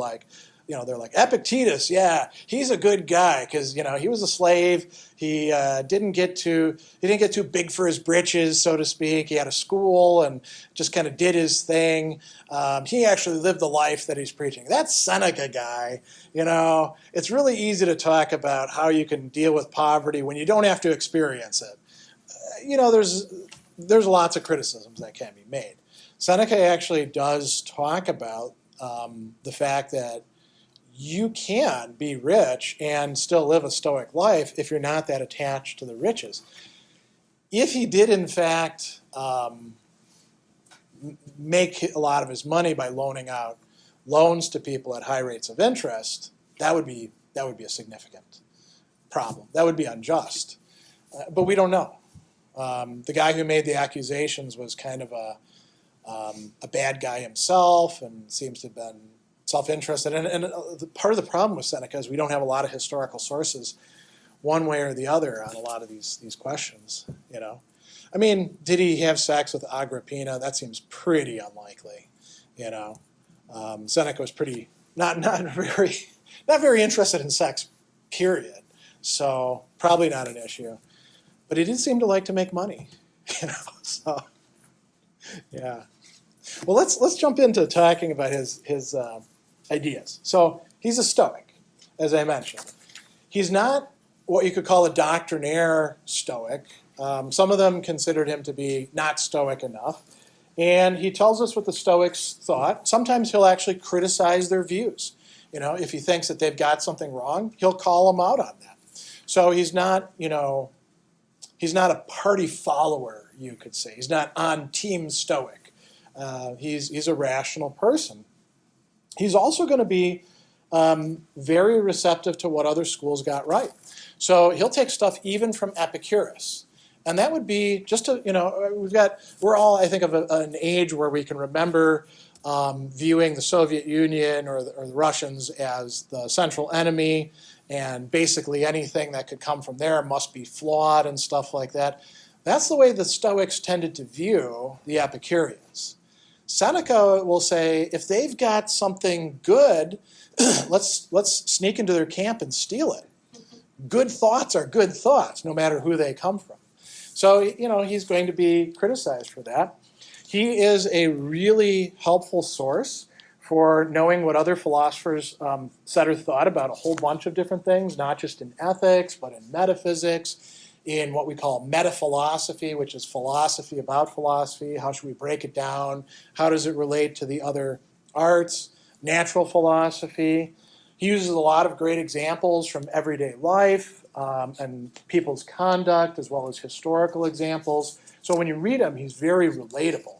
Speaker 1: they're like, Epictetus, yeah, he's a good guy because, he was a slave. He didn't get too big for his britches, so to speak. He had a school and just kind of did his thing. He actually lived the life that he's preaching. That Seneca guy, it's really easy to talk about how you can deal with poverty when you don't have to experience it. There's lots of criticisms that can be made. Seneca actually does talk about the fact that you can be rich and still live a Stoic life if you're not that attached to the riches. If he did, in fact, make a lot of his money by loaning out loans to people at high rates of interest, that would be a significant problem. That would be unjust. But we don't know. The guy who made the accusations was kind of a bad guy himself and seems to have been self-interested. And part of the problem with Seneca is we don't have a lot of historical sources one way or the other on a lot of these questions. I mean, did he have sex with Agrippina? That seems pretty unlikely. Seneca was pretty not very interested in sex, period. So probably not an issue. But he did seem to like to make money. So yeah. Well, let's jump into talking about his ideas. So he's a Stoic, as I mentioned. He's not what you could call a doctrinaire Stoic. Some of them considered him to be not Stoic enough. And he tells us what the Stoics thought. Sometimes he'll actually criticize their views. If he thinks that they've got something wrong, he'll call them out on that. So he's not a party follower, you could say. He's not on Team Stoic. He's a rational person. He's also going to be very receptive to what other schools got right. So he'll take stuff even from Epicurus. And that would be just we're all, I think, of an age where we can remember viewing the Soviet Union or the Russians as the central enemy, and basically anything that could come from there must be flawed and stuff like that. That's the way the Stoics tended to view the Epicureans. Seneca will say, if they've got something good, let's sneak into their camp and steal it. Good thoughts are good thoughts, no matter who they come from. So, he's going to be criticized for that. He is a really helpful source for knowing what other philosophers said or thought about a whole bunch of different things, not just in ethics, but in metaphysics, in what we call metaphilosophy, which is philosophy about philosophy. How should we break it down? How does it relate to the other arts? Natural philosophy. He uses a lot of great examples from everyday life and people's conduct, as well as historical examples. So when you read him, he's very relatable.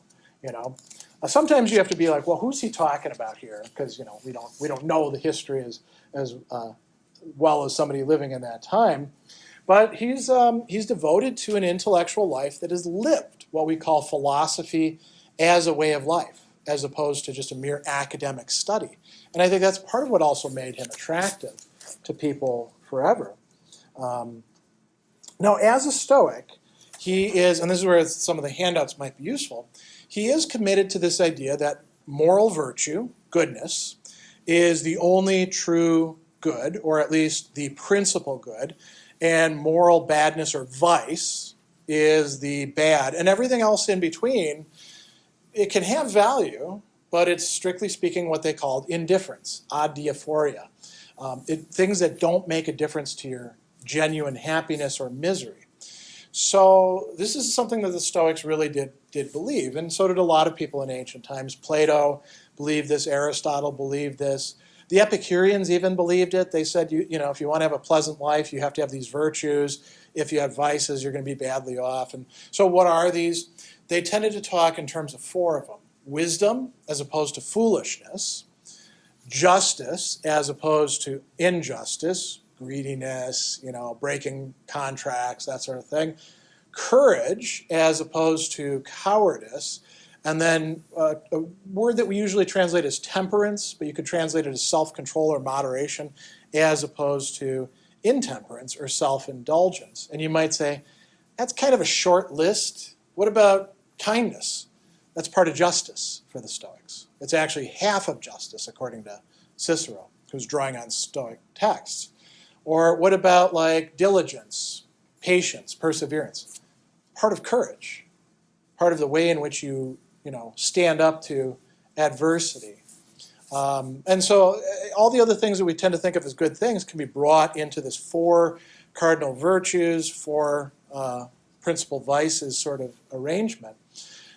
Speaker 1: Sometimes you have to be like, well, who's he talking about here? Because we don't know the history as well as somebody living in that time. But he's devoted to an intellectual life that is lived, what we call philosophy as a way of life, as opposed to just a mere academic study. And I think that's part of what also made him attractive to people forever. Now, as a Stoic, he is, and this is where some of the handouts might be useful, he is committed to this idea that moral virtue, goodness, is the only true good, or at least the principal good, and moral badness or vice is the bad. And everything else in between, it can have value, but it's strictly speaking what they called indifference, adiaphoria. Things that don't make a difference to your genuine happiness or misery. So this is something that the Stoics really did believe, and so did a lot of people in ancient times. Plato believed this, Aristotle believed this. The Epicureans even believed it. They said, if you want to have a pleasant life, you have to have these virtues. If you have vices, you're going to be badly off. And so what are these? They tended to talk in terms of four of them. Wisdom as opposed to foolishness. Justice as opposed to injustice, greediness, breaking contracts, that sort of thing. Courage as opposed to cowardice. And then a word that we usually translate as temperance, but you could translate it as self-control or moderation, as opposed to intemperance or self-indulgence. And you might say, that's kind of a short list. What about kindness? That's part of justice for the Stoics. It's actually half of justice, according to Cicero. who's drawing on Stoic texts. Or what about like diligence, patience, perseverance? Part of courage, part of the way in which you stand up to adversity. And so all the other things that we tend to think of as good things can be brought into this 4 cardinal virtues, 4 principal vices sort of arrangement.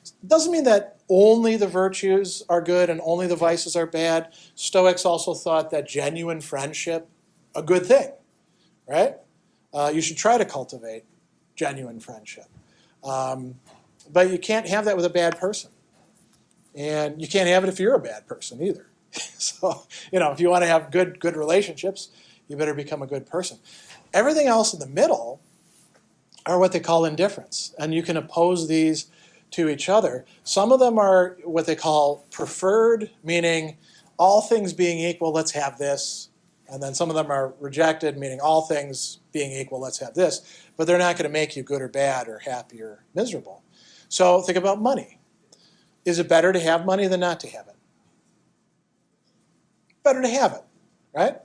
Speaker 1: It doesn't mean that only the virtues are good and only the vices are bad. Stoics also thought that genuine friendship, a good thing, right? You should try to cultivate genuine friendship. But you can't have that with a bad person. And you can't have it if you're a bad person either. So, if you want to have good relationships, you better become a good person. Everything else in the middle are what they call indifference. And you can oppose these to each other. Some of them are what they call preferred, meaning all things being equal, let's have this. And then some of them are rejected, meaning all things being equal, let's have this. But they're not going to make you good or bad or happy or miserable. So think about money. Is it better to have money than not to have it? Better to have it, right?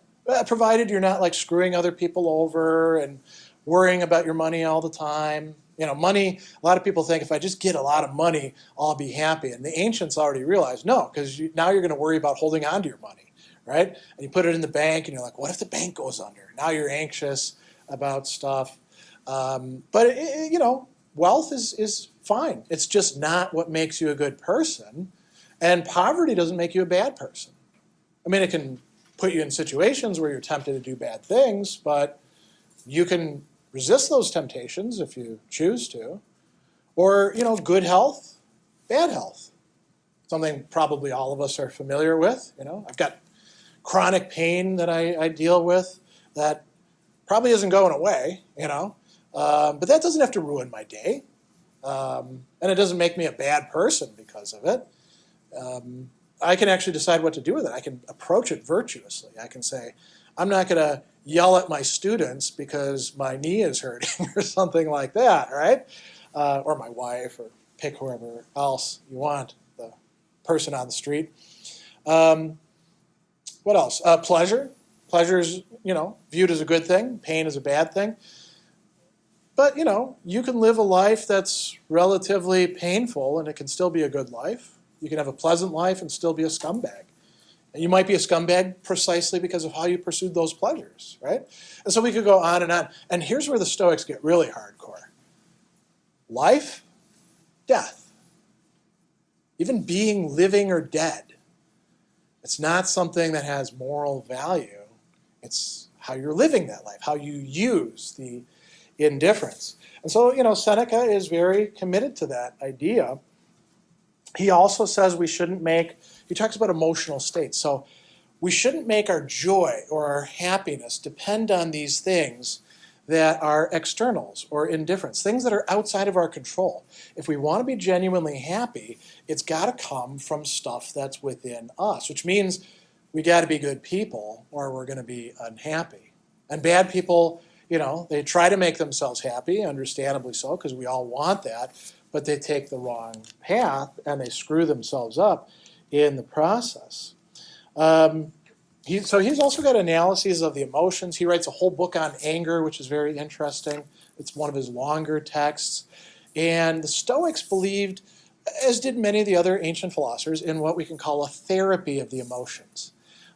Speaker 1: Provided you're not like screwing other people over and worrying about your money all the time. Money, a lot of people think if I just get a lot of money, I'll be happy. And the ancients already realized, no, because now you're going to worry about holding on to your money, right? And you put it in the bank and you're like, what if the bank goes under? Now you're anxious about stuff. But wealth is fine. It's just not what makes you a good person. And poverty doesn't make you a bad person. I mean, it can put you in situations where you're tempted to do bad things, but you can resist those temptations if you choose to. Or, good health, bad health. Something probably all of us are familiar with. I've got chronic pain that I deal with that probably isn't going away, but that doesn't have to ruin my day. And it doesn't make me a bad person because of it. I can actually decide what to do with it. I can approach it virtuously. I can say, I'm not going to yell at my students because my knee is hurting or something like that, right? Or my wife, or pick whoever else you want, the person on the street. What else? Pleasure. Pleasure is, viewed as a good thing. Pain is a bad thing. But, you can live a life that's relatively painful and it can still be a good life. You can have a pleasant life and still be a scumbag. And you might be a scumbag precisely because of how you pursued those pleasures, right? And so we could go on and on. And here's where the Stoics get really hardcore. Life, death. Even being living or dead. It's not something that has moral value. It's how you're living that life, how you use the indifference. And so, Seneca is very committed to that idea. He also says he talks about emotional states. So we shouldn't make our joy or our happiness depend on these things that are externals or indifference, things that are outside of our control. If we want to be genuinely happy, it's got to come from stuff that's within us, which means we got to be good people or we're going to be unhappy. And bad people, they try to make themselves happy, understandably so, because we all want that, but they take the wrong path and they screw themselves up in the process. So he's also got analyses of the emotions. He writes a whole book on anger, which is very interesting. It's one of his longer texts. And the Stoics believed, as did many of the other ancient philosophers, in what we can call a therapy of the emotions.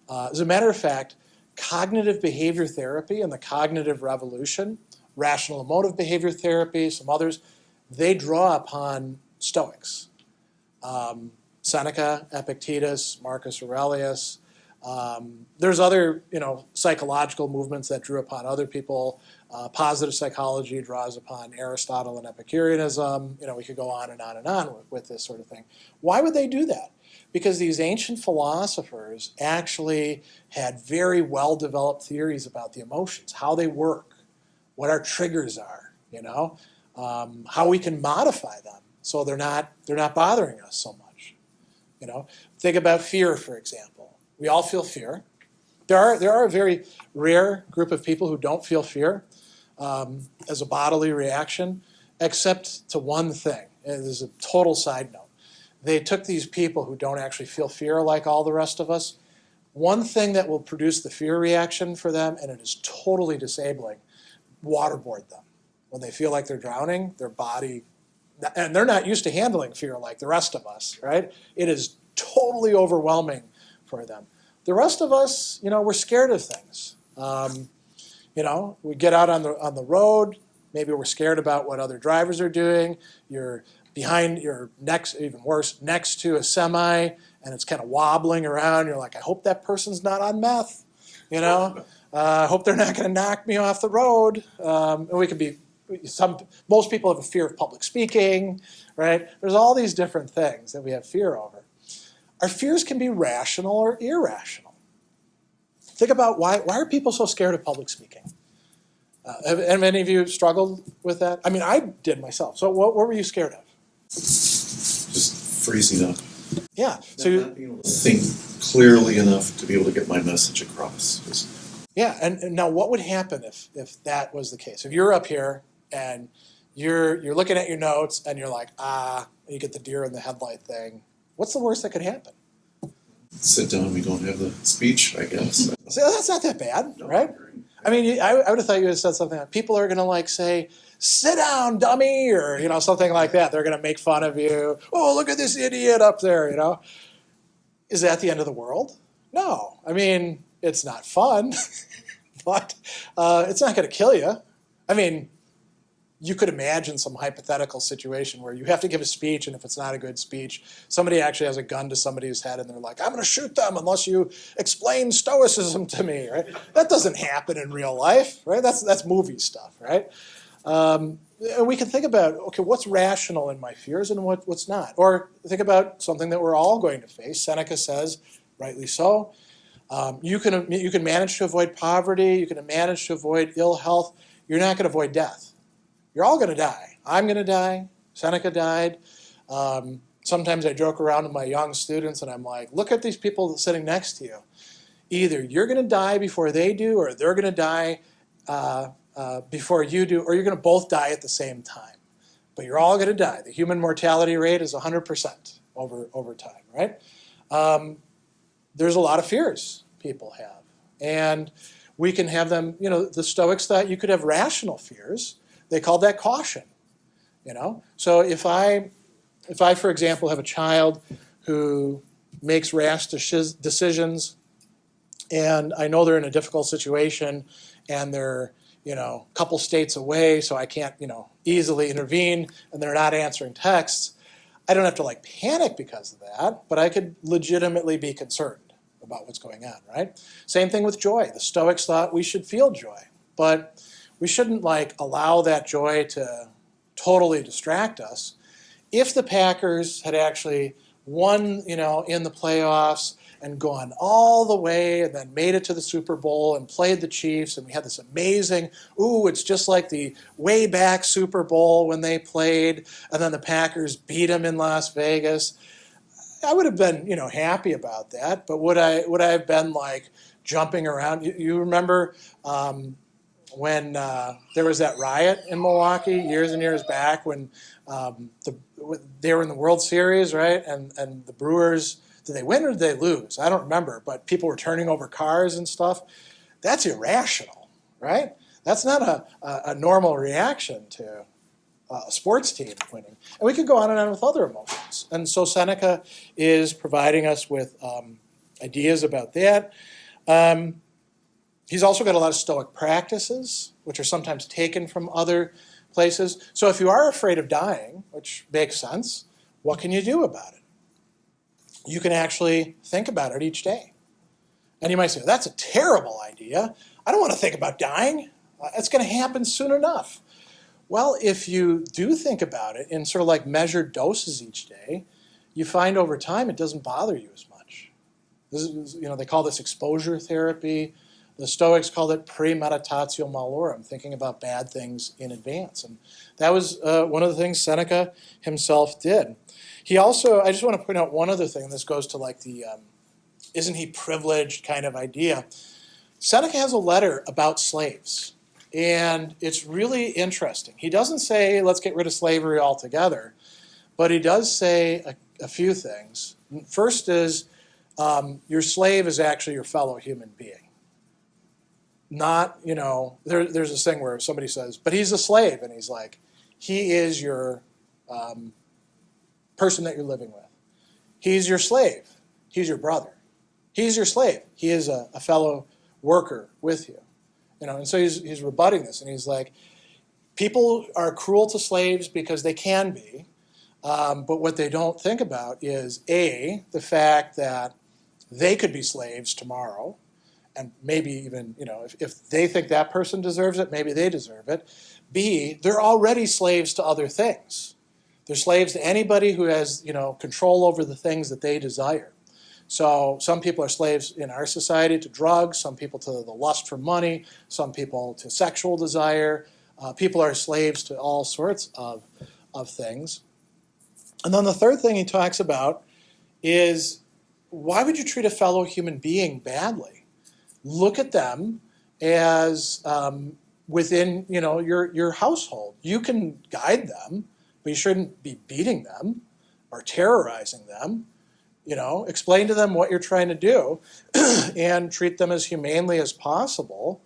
Speaker 1: As a matter of fact, cognitive behavior therapy and the cognitive revolution, rational emotive behavior therapy, some others, they draw upon Stoics. Seneca, Epictetus, Marcus Aurelius. There's other, psychological movements that drew upon other people. Positive psychology draws upon Aristotle and Epicureanism. We could go on and on and on with this sort of thing. Why would they do that? Because these ancient philosophers actually had very well-developed theories about the emotions, how they work, what our triggers are, how we can modify them so they're not bothering us so much. Think about fear, for example. We all feel fear. There are a very rare group of people who don't feel fear as a bodily reaction, except to one thing. There's a total side note. They took these people who don't actually feel fear like all the rest of us, one thing that will produce the fear reaction for them, and it is totally disabling, waterboard them. When they feel like they're drowning, their body, and they're not used to handling fear like the rest of us, right? It is totally overwhelming for them. The rest of us, we're scared of things. We get out on the road, maybe we're scared about what other drivers are doing. You're even worse, next to a semi, and it's kind of wobbling around. You're like, I hope that person's not on meth. I hope they're not going to knock me off the road. And we could be most people have a fear of public speaking, right? There's all these different things that we have fear over. Our fears can be rational or irrational. Think about why are people so scared of public speaking? Have any of you struggled with that? I mean, I did myself. So what were you scared of?
Speaker 4: Just freezing up.
Speaker 1: Yeah.
Speaker 4: Not being able to think clearly enough to be able to get my message across.
Speaker 1: Yeah, and now what would happen if that was the case? If you're up here and you're looking at your notes and you're like, you get the deer in the headlight thing, what's the worst that could happen?
Speaker 4: Sit down, we don't have the speech, I guess.
Speaker 1: So that's not that bad,
Speaker 4: No,
Speaker 1: right? I mean, I would have thought you would have said something like, people are going to say, sit down, dummy, or, something like that. They're going to make fun of you. Oh, look at this idiot up there, Is that the end of the world? No. I mean, it's not fun, but it's not going to kill you. I mean, you could imagine some hypothetical situation where you have to give a speech, and if it's not a good speech, somebody actually has a gun to somebody's head, and they're like, I'm going to shoot them unless you explain Stoicism to me, right? That doesn't happen in real life, right? That's movie stuff, right? And we can think about, okay, what's rational in my fears and what's not? Or think about something that we're all going to face. Seneca says, rightly so, you can manage to avoid poverty, you can manage to avoid ill health, you're not going to avoid death. You're all going to die. I'm going to die. Seneca died. Sometimes I joke around with my young students and I'm like, look at these people sitting next to you. Either you're going to die before they do, or they're going to die before you do, or you're going to both die at the same time. But you're all going to die. The human mortality rate is 100% over time, right? There's a lot of fears people have. And we can have them, the Stoics thought you could have rational fears. They called that caution, So if I, for example, have a child who makes rash decisions, and I know they're in a difficult situation, and they're, a couple states away, so I can't, easily intervene, and they're not answering texts, I don't have to panic because of that, but I could legitimately be concerned about what's going on, right? Same thing with joy. The Stoics thought we should feel joy, but we shouldn't allow that joy to totally distract us. If the Packers had actually won, in the playoffs and gone all the way and then made it to the Super Bowl and played the Chiefs, and we had this amazing, it's just like the way back Super Bowl when they played, and then the Packers beat them in Las Vegas, I would have been, happy about that. But would I have been jumping around? You remember when there was that riot in Milwaukee years and years back when they were in the World Series, right? And the Brewers, did they win or did they lose? I don't remember, but people were turning over cars and stuff. That's irrational, right? That's not a normal reaction to a sports team winning. And we could go on and on with other emotions. And so Seneca is providing us with ideas about that. He's also got a lot of Stoic practices, which are sometimes taken from other places. So if you are afraid of dying, which makes sense, what can you do about it? You can actually think about it each day. And you might say, that's a terrible idea. I don't want to think about dying. It's going to happen soon enough. Well, if you do think about it in sort of measured doses each day, you find over time it doesn't bother you as much. This is, they call this exposure therapy. The Stoics called it premeditatio malorum, thinking about bad things in advance. And that was one of the things Seneca himself did. He also, I just want to point out one other thing, and this goes to the isn't he privileged kind of idea. Seneca has a letter about slaves, and it's really interesting. He doesn't say, let's get rid of slavery altogether, but he does say a few things. First is, your slave is actually your fellow human being. Not, there's this thing where somebody says, but he's a slave, and he's like, he is your person that you're living with. He's your slave. He's your brother. He's your slave. He is a fellow worker with you. And so he's rebutting this, and he's like, people are cruel to slaves because they can be, but what they don't think about is, A, the fact that they could be slaves tomorrow, and maybe even, if they think that person deserves it, maybe they deserve it. B, they're already slaves to other things. They're slaves to anybody who has, control over the things that they desire. So some people are slaves in our society to drugs, some people to the lust for money, some people to sexual desire. People are slaves to all sorts of things. And then the third thing he talks about is, why would you treat a fellow human being badly? Look at them as within your household. You can guide them, but you shouldn't be beating them or terrorizing them. Explain to them what you're trying to do and treat them as humanely as possible,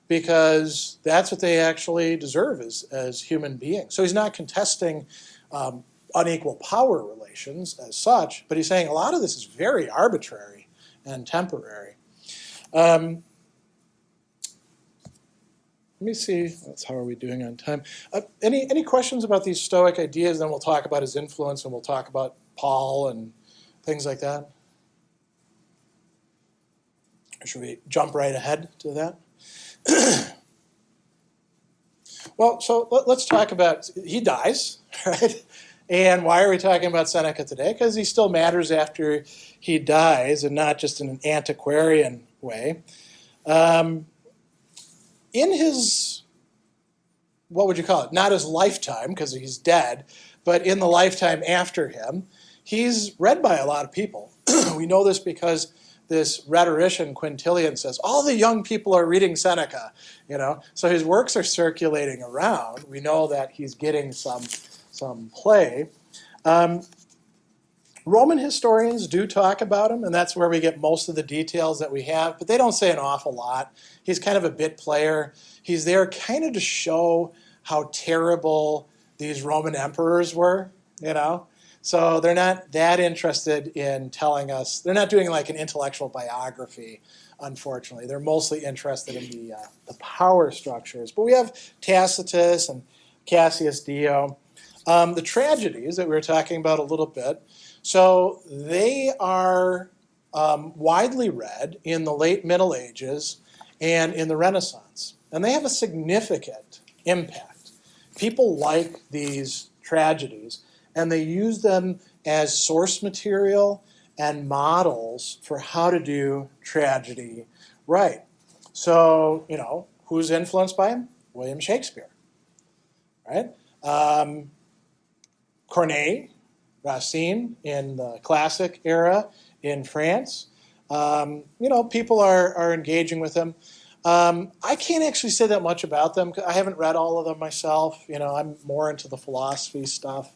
Speaker 1: because that's what they actually deserve as human beings. So he's not contesting unequal power relations as such, but he's saying a lot of this is very arbitrary and temporary. Let me see, how are we doing on time? Any questions about these Stoic ideas? Then we'll talk about his influence, and we'll talk about Paul and things like that. Or should we jump right ahead to that? Well, so let's talk about, he dies, right? And why are we talking about Seneca today? Because he still matters after he dies, and not just in an antiquarian way. In his, what would you call it? Not his lifetime, because he's dead, but in the lifetime after him, he's read by a lot of people. We know this because this rhetorician Quintilian says, all the young people are reading Seneca, So his works are circulating around. We know that he's getting some play. Roman historians do talk about him, and that's where we get most of the details that we have, but they don't say an awful lot. He's kind of a bit player. He's there kind of to show how terrible these Roman emperors were, So they're not that interested in telling us. They're not doing like an intellectual biography, unfortunately. They're mostly interested in the power structures. But we have Tacitus and Cassius Dio. The tragedies that we were talking about a little bit. So they are widely read in the late Middle Ages and in the Renaissance. And they have a significant impact. People like these tragedies, and they use them as source material and models for how to do tragedy right. So, who's influenced by him? William Shakespeare, right? Corneille, Racine in the classic era in France. People are engaging with him. I can't actually say that much about them. I haven't read all of them myself. I'm more into the philosophy stuff.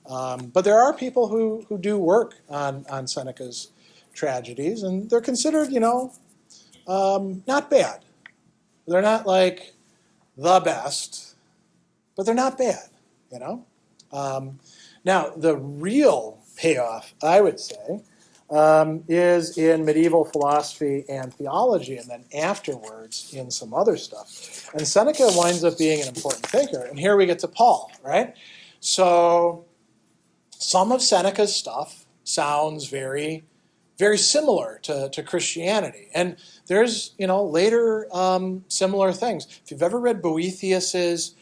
Speaker 1: But there are people who do work on Seneca's tragedies, and they're considered, not bad. They're not like the best, but they're not bad, Now, the real payoff, I would say, is in medieval philosophy and theology, and then afterwards in some other stuff. And Seneca winds up being an important thinker. And here we get to Paul, right? So some of Seneca's stuff sounds very, very similar to Christianity. And there's, later similar things. If you've ever read Boethius's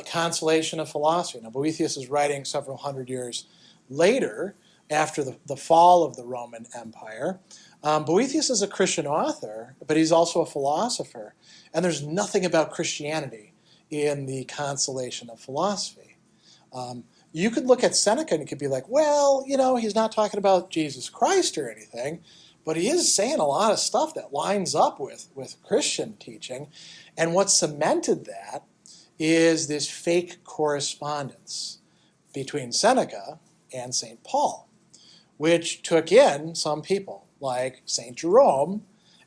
Speaker 1: Consolation of Philosophy. Now, Boethius is writing several hundred years later, after the fall of the Roman Empire. Boethius is a Christian author, but he's also a philosopher. And there's nothing about Christianity in the Consolation of Philosophy. You could look at Seneca and you could be like, well, he's not talking about Jesus Christ or anything, but he is saying a lot of stuff that lines up with Christian teaching. And what cemented that is this fake correspondence between Seneca and St. Paul, which took in some people. like St. Jerome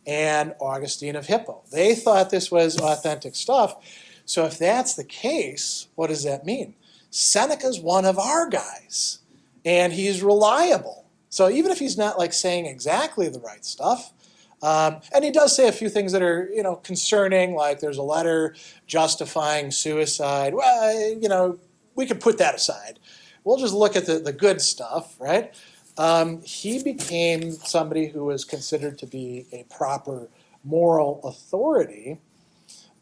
Speaker 1: and Augustine of Hippo. They thought this was authentic stuff. So if that's the case, what does that mean? Seneca's one of our guys, and he's reliable. So even if he's not like saying exactly the right stuff, and he does say a few things that are, concerning, like there's a letter justifying suicide. Well, we could put that aside. We'll just look at the good stuff, right? He became somebody who was considered to be a proper moral authority.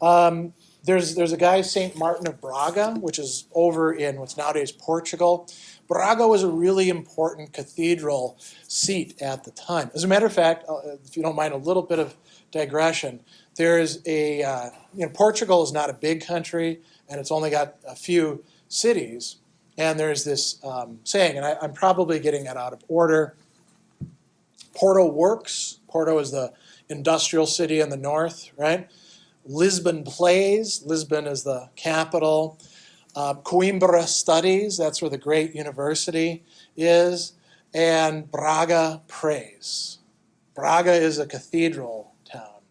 Speaker 1: There's a guy, St. Martin of Braga, which is over in what's nowadays Portugal. Braga was a really important cathedral seat at the time. As a matter of fact, if you don't mind a little bit of digression, there's Portugal is not a big country, and it's only got a few cities. And there's this saying, and I'm probably getting it out of order. Porto works. Porto is the industrial city in the north, right? Lisbon plays. Lisbon is the capital. Coimbra studies. That's where the great university is. And Braga prays. Braga is a cathedral town.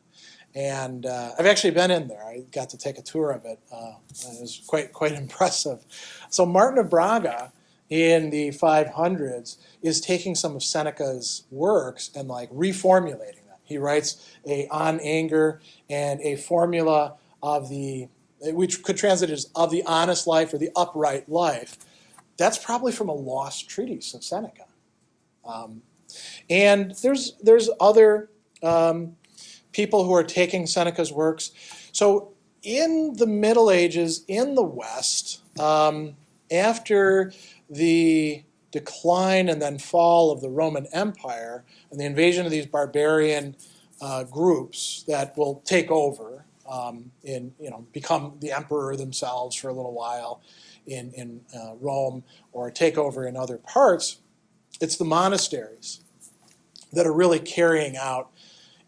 Speaker 1: And I've actually been in there. I got to take a tour of it. It was quite impressive. So Martin of Braga in the 500s is taking some of Seneca's works and like reformulating them. He writes On Anger and a formula of which could translate as of the honest life or the upright life. That's probably from a lost treatise of Seneca. And there's other people who are taking Seneca's works. So in the Middle Ages, in the West, after the decline and then fall of the Roman Empire and the invasion of these barbarian groups that will take over become the emperor themselves for a little while in Rome or take over in other parts, it's the monasteries that are really carrying out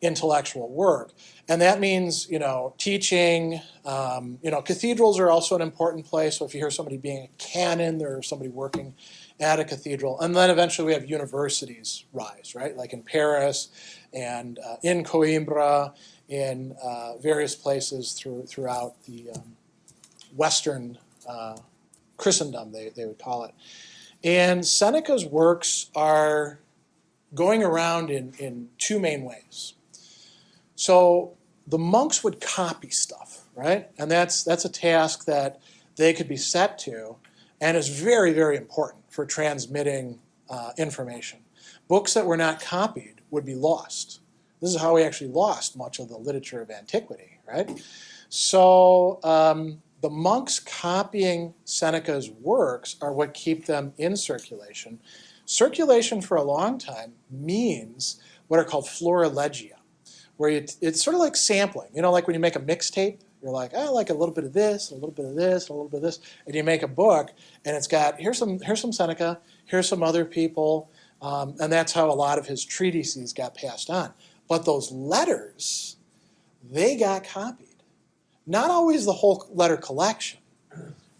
Speaker 1: intellectual work. And that means, teaching. Cathedrals are also an important place. So if you hear somebody being a canon, there's somebody working at a cathedral. And then eventually we have universities rise, right? Like in Paris and in Coimbra, in various places throughout the Western Christendom, they would call it. And Seneca's works are going around in two main ways. So the monks would copy stuff, right? And that's a task that they could be set to and is very, very important for transmitting information. Books that were not copied would be lost. This is how we actually lost much of the literature of antiquity, right? So the monks copying Seneca's works are what keep them in circulation. Circulation for a long time means what are called florilegia, where it's sort of like sampling. Like when you make a mixtape, you're like, I like a little bit of this, a little bit of this, a little bit of this, and you make a book, and it's got here's some Seneca, here's some other people, and that's how a lot of his treatises got passed on. But those letters, they got copied. Not always the whole letter collection,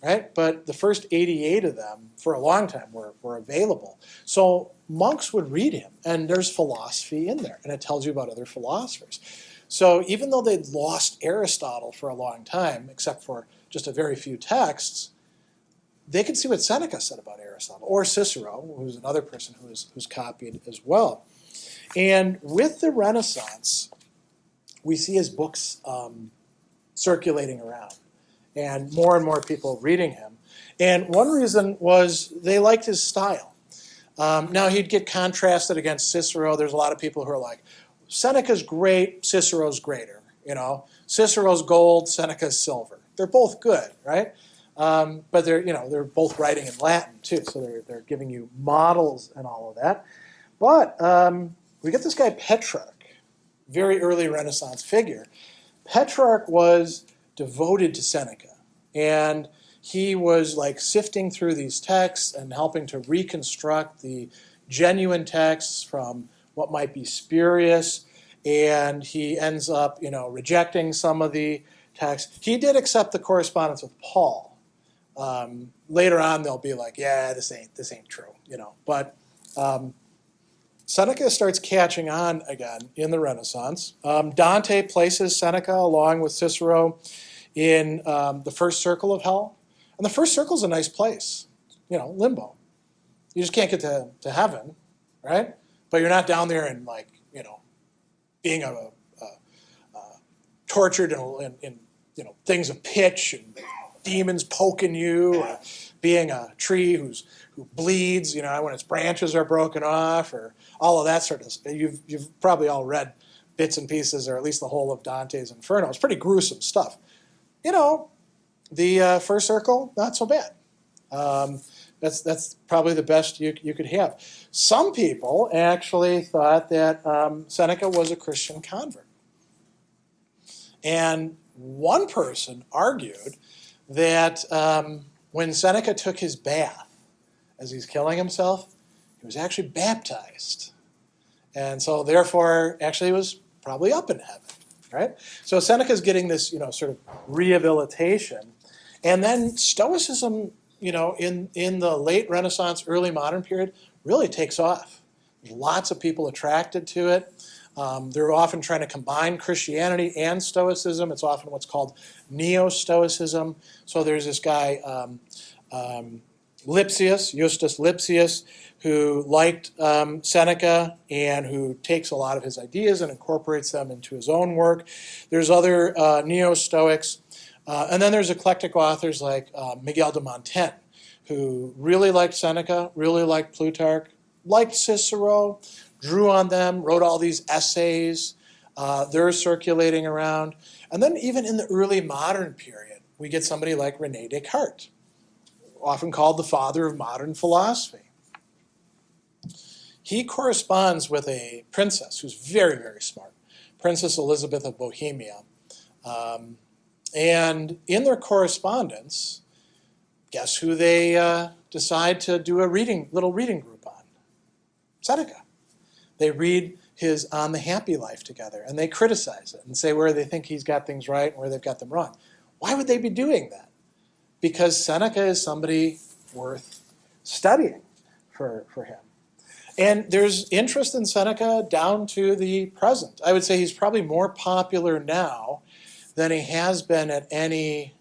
Speaker 1: right? But the first 88 of them, for a long time, were available. So monks would read him, and there's philosophy in there, and it tells you about other philosophers. So even though they'd lost Aristotle for a long time, except for just a very few texts, they could see what Seneca said about Aristotle, or Cicero, who's another person who's copied as well. And with the Renaissance, we see his books circulating around, and more people reading him. And one reason was they liked his style. Now he'd get contrasted against Cicero. There's a lot of people who are like, Seneca's great, Cicero's greater. Cicero's gold, Seneca's silver. They're both good, right? But they're both writing in Latin too, so they're giving you models and all of that. But we get this guy Petrarch, very early Renaissance figure. Petrarch was devoted to Seneca, and he was like sifting through these texts and helping to reconstruct the genuine texts from what might be spurious, and he ends up, rejecting some of the texts. He did accept the correspondence with Paul. Later on, they'll be like, yeah, this ain't true, But Seneca starts catching on again in the Renaissance. Dante places Seneca along with Cicero in the first circle of hell. And the first circle is a nice place, limbo. You just can't get to heaven, right? But you're not down there and being tortured in things of pitch and demons poking you, or being a tree who bleeds, when its branches are broken off, or all of that sort of stuff. You've probably all read bits and pieces, or at least the whole of Dante's Inferno. It's pretty gruesome stuff. The first circle, not so bad. That's probably the best you could have. Some people actually thought that Seneca was a Christian convert. And one person argued that when Seneca took his bath as he's killing himself, he was actually baptized. And so therefore, actually, he was probably up in heaven, right? So Seneca's getting this, sort of rehabilitation. And then Stoicism, in the late Renaissance, early modern period, really takes off. There's lots of people attracted to it. They're often trying to combine Christianity and Stoicism. It's often what's called Neo-Stoicism. So there's this guy, Justus Lipsius, who liked Seneca and who takes a lot of his ideas and incorporates them into his own work. There's other Neo-Stoics. And then there's eclectic authors like Miguel de Montaigne, who really liked Seneca, really liked Plutarch, liked Cicero, drew on them, wrote all these essays. They're circulating around. And then even in the early modern period, we get somebody like René Descartes, often called the father of modern philosophy. He corresponds with a princess who's very, very smart, Princess Elizabeth of Bohemia. And in their correspondence, guess who they decide to do a little reading group on? Seneca. They read his On the Happy Life together, and they criticize it and say where they think he's got things right and where they've got them wrong. Why would they be doing that? Because Seneca is somebody worth studying for him. And there's interest in Seneca down to the present. I would say he's probably more popular now than he has been at any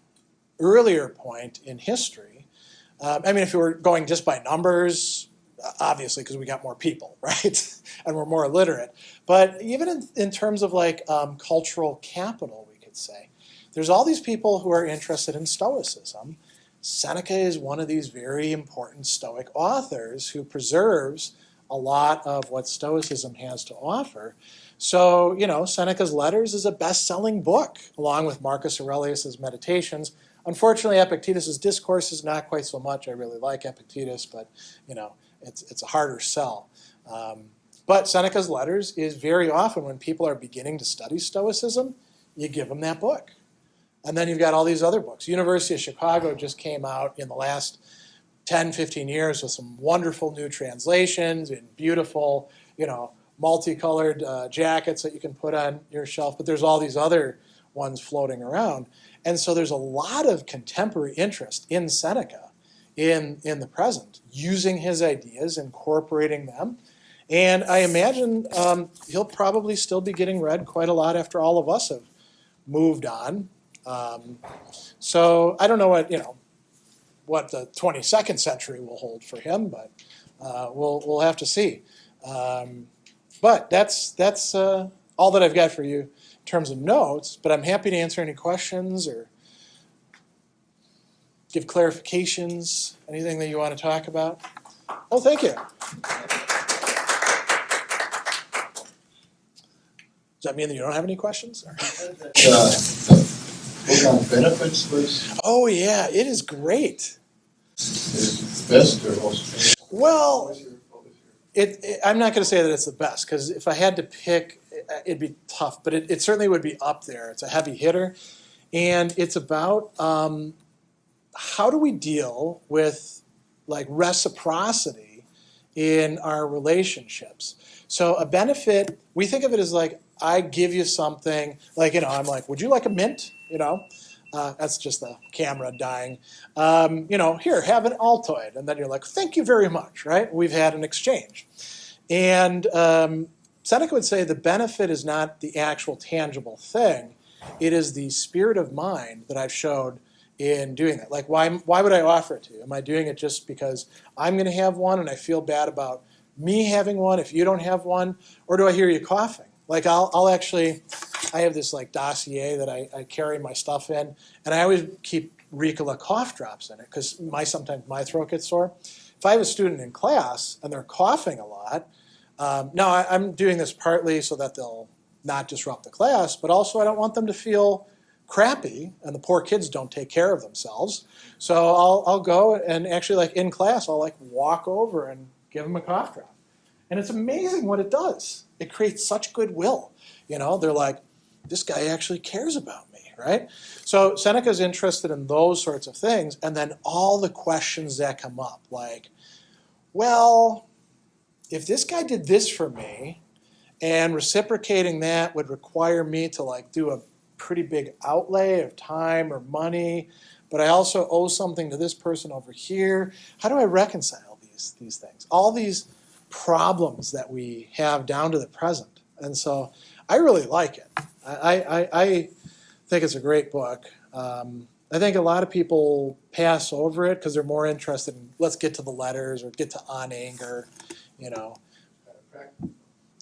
Speaker 1: earlier point in history. If you were going just by numbers, obviously because we got more people, right? And we're more literate. But even in terms of cultural capital, we could say, there's all these people who are interested in Stoicism. Seneca is one of these very important Stoic authors who preserves a lot of what Stoicism has to offer. So, Seneca's Letters is a best-selling book, along with Marcus Aurelius' Meditations. Unfortunately, Epictetus' Discourses, not quite so much. I really like Epictetus, but, it's a harder sell. But Seneca's Letters is very often, when people are beginning to study Stoicism, you give them that book. And then you've got all these other books. University of Chicago just came out in the last 10, 15 years with some wonderful new translations and beautiful, multicolored jackets that you can put on your shelf. But there's all these other ones floating around. And so there's a lot of contemporary interest in Seneca in the present, using his ideas, incorporating them. And I imagine he'll probably still be getting read quite a lot after all of us have moved on. So I don't know what the 22nd century will hold for him, but we'll have to see. But that's all that I've got for you in terms of notes. But I'm happy to answer any questions or give clarifications, anything that you want to talk about. Oh, thank you. Does that mean that you don't have any questions?
Speaker 5: Book on benefits was
Speaker 1: Oh, yeah, it is great.
Speaker 5: is the best or most famous?
Speaker 1: Well, I'm not going to say that it's the best, because if I had to pick, it'd be tough, but it certainly would be up there. It's a heavy hitter, and it's about how do we deal with reciprocity in our relationships. So a benefit, we think of it as I give you something, I'm like, would you like a mint? That's just the camera dying. Here, have an Altoid. And then you're like, thank you very much, right? We've had an exchange. And Seneca would say the benefit is not the actual tangible thing. It is the spirit of mind that I've showed in doing that. Like, why would I offer it to you? Am I doing it just because I'm going to have one and I feel bad about me having one if you don't have one? Or do I hear you coughing? Like, I'll actually, I have this like dossier that I carry my stuff in, and I always keep Ricola cough drops in it because sometimes my throat gets sore. If I have a student in class and they're coughing a lot, now I'm doing this partly so that they'll not disrupt the class, but also I don't want them to feel crappy, and the poor kids don't take care of themselves. So I'll go and actually, like in class, I'll like walk over and give them a cough drop. And it's amazing what it does. It creates such goodwill. You know, they're like, this guy actually cares about me, right? So Seneca's interested in those sorts of things, and then all the questions that come up, like, well, if this guy did this for me, and reciprocating that would require me to like do a pretty big outlay of time or money, but I also owe something to this person over here. How do I reconcile these things? All these problems that we have down to the present. And so I really like it. I think it's a great book. I think a lot of people pass over it because they're more interested in let's get to the letters or get to on anger, you know.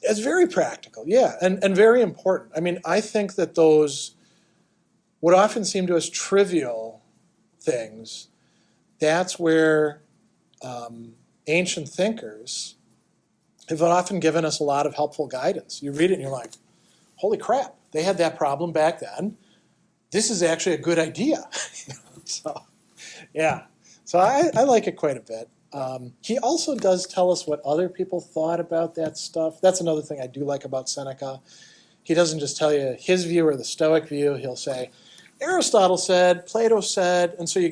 Speaker 1: It's very practical, yeah, and very important. I mean, I think that those, what often seem to us trivial things, that's where ancient thinkers have often given us a lot of helpful guidance. You read it and you're like, holy crap, they had that problem back then. This is actually a good idea. So, yeah. So I like it quite a bit. He also does tell us what other people thought about that stuff. That's another thing I do like about Seneca. He doesn't just tell you his view or the Stoic view. He'll say, Aristotle said, Plato said, and so you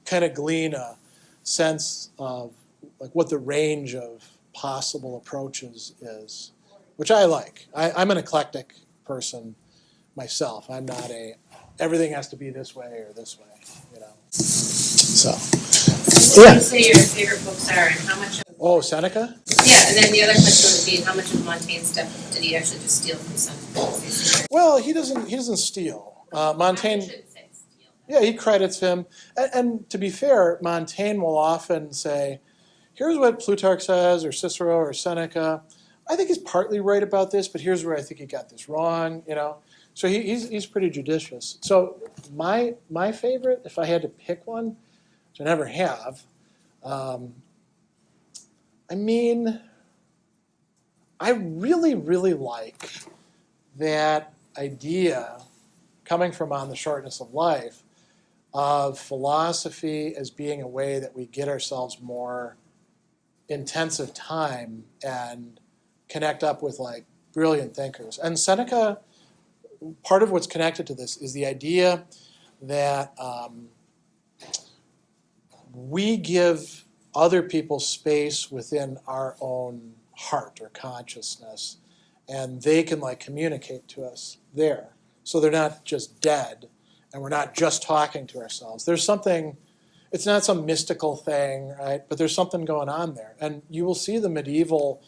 Speaker 1: kind of glean a sense of like what the range of possible approaches is, which I like. I'm an eclectic person myself. I'm not everything has to be this way or this way, you know. So.
Speaker 3: What
Speaker 1: Yeah.
Speaker 3: would you say your favorite books are, and how much of...
Speaker 1: Oh, Seneca?
Speaker 3: Yeah, and then the other question would be, how much of Montaigne's stuff did he actually just steal from Seneca?
Speaker 1: Well, he doesn't steal. Montaigne.
Speaker 3: I shouldn't say steal.
Speaker 1: Yeah, he credits him. And to be fair, Montaigne will often say, here's what Plutarch says, or Cicero, or Seneca. I think he's partly right about this, but here's where I think he got this wrong, you know. So he's pretty judicious. So my favorite, if I had to pick one, which I never have, I mean, I really, really like that idea coming from On the Shortness of Life of philosophy as being a way that we get ourselves more intensive time and connect up with like brilliant thinkers. And Seneca, part of what's connected to this is the idea that we give other people space within our own heart or consciousness, and they can like communicate to us there. So they're not just dead, and we're not just talking to ourselves. There's something, it's not some mystical thing, right? But there's something going on there. And you will see the medieval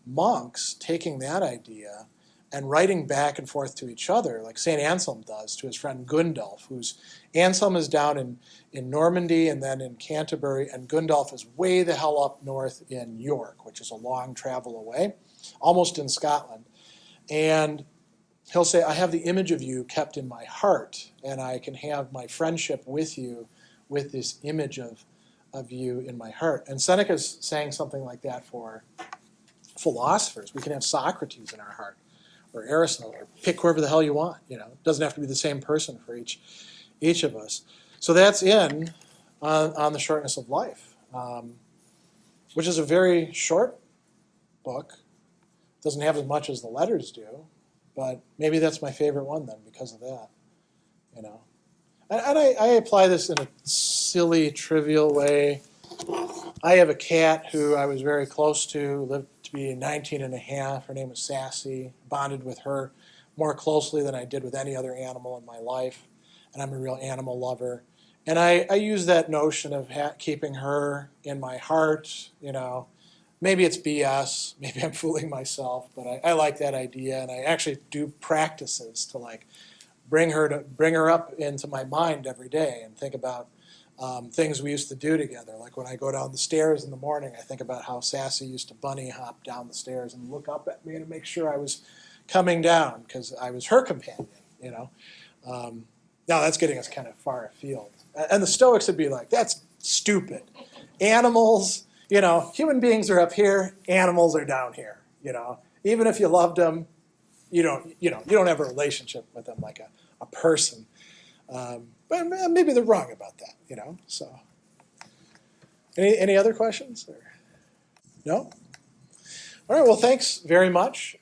Speaker 1: monks taking that idea and writing back and forth to each other, like St. Anselm does to his friend Gundulf, Anselm is down in Normandy and then in Canterbury, and Gundulf is way the hell up north in York, which is a long travel away, almost in Scotland. And he'll say, I have the image of you kept in my heart, and I can have my friendship with you with this image of you in my heart. And Seneca's saying something like that for philosophers. We can have Socrates in our heart, or Aristotle, or pick whoever the hell you want. You know, it doesn't have to be the same person for each of us. So that's on the Shortness of Life, which is a very short book. Doesn't have as much as the letters do, but maybe that's my favorite one then because of that. You know, and I apply this in a silly, trivial way. I have a cat who I was very close to, lived to be 19 and a half. Her name was Sassy. Bonded with her more closely than I did with any other animal in my life. And I'm a real animal lover. And I use that notion of keeping her in my heart, you know, maybe it's BS, maybe I'm fooling myself, but I like that idea, and I actually do practices to like bring her up into my mind every day and think about things we used to do together. Like when I go down the stairs in the morning, I think about how Sassy used to bunny hop down the stairs and look up at me to make sure I was coming down because I was her companion, you know. Now that's getting us kind of far afield. And the Stoics would be like, that's stupid. Animals, you know, human beings are up here, animals are down here, you know. Even if you loved them, you don't have a relationship with them like a person. But maybe they're wrong about that, you know. So, any other questions? Or? No? All right. Well, thanks very much.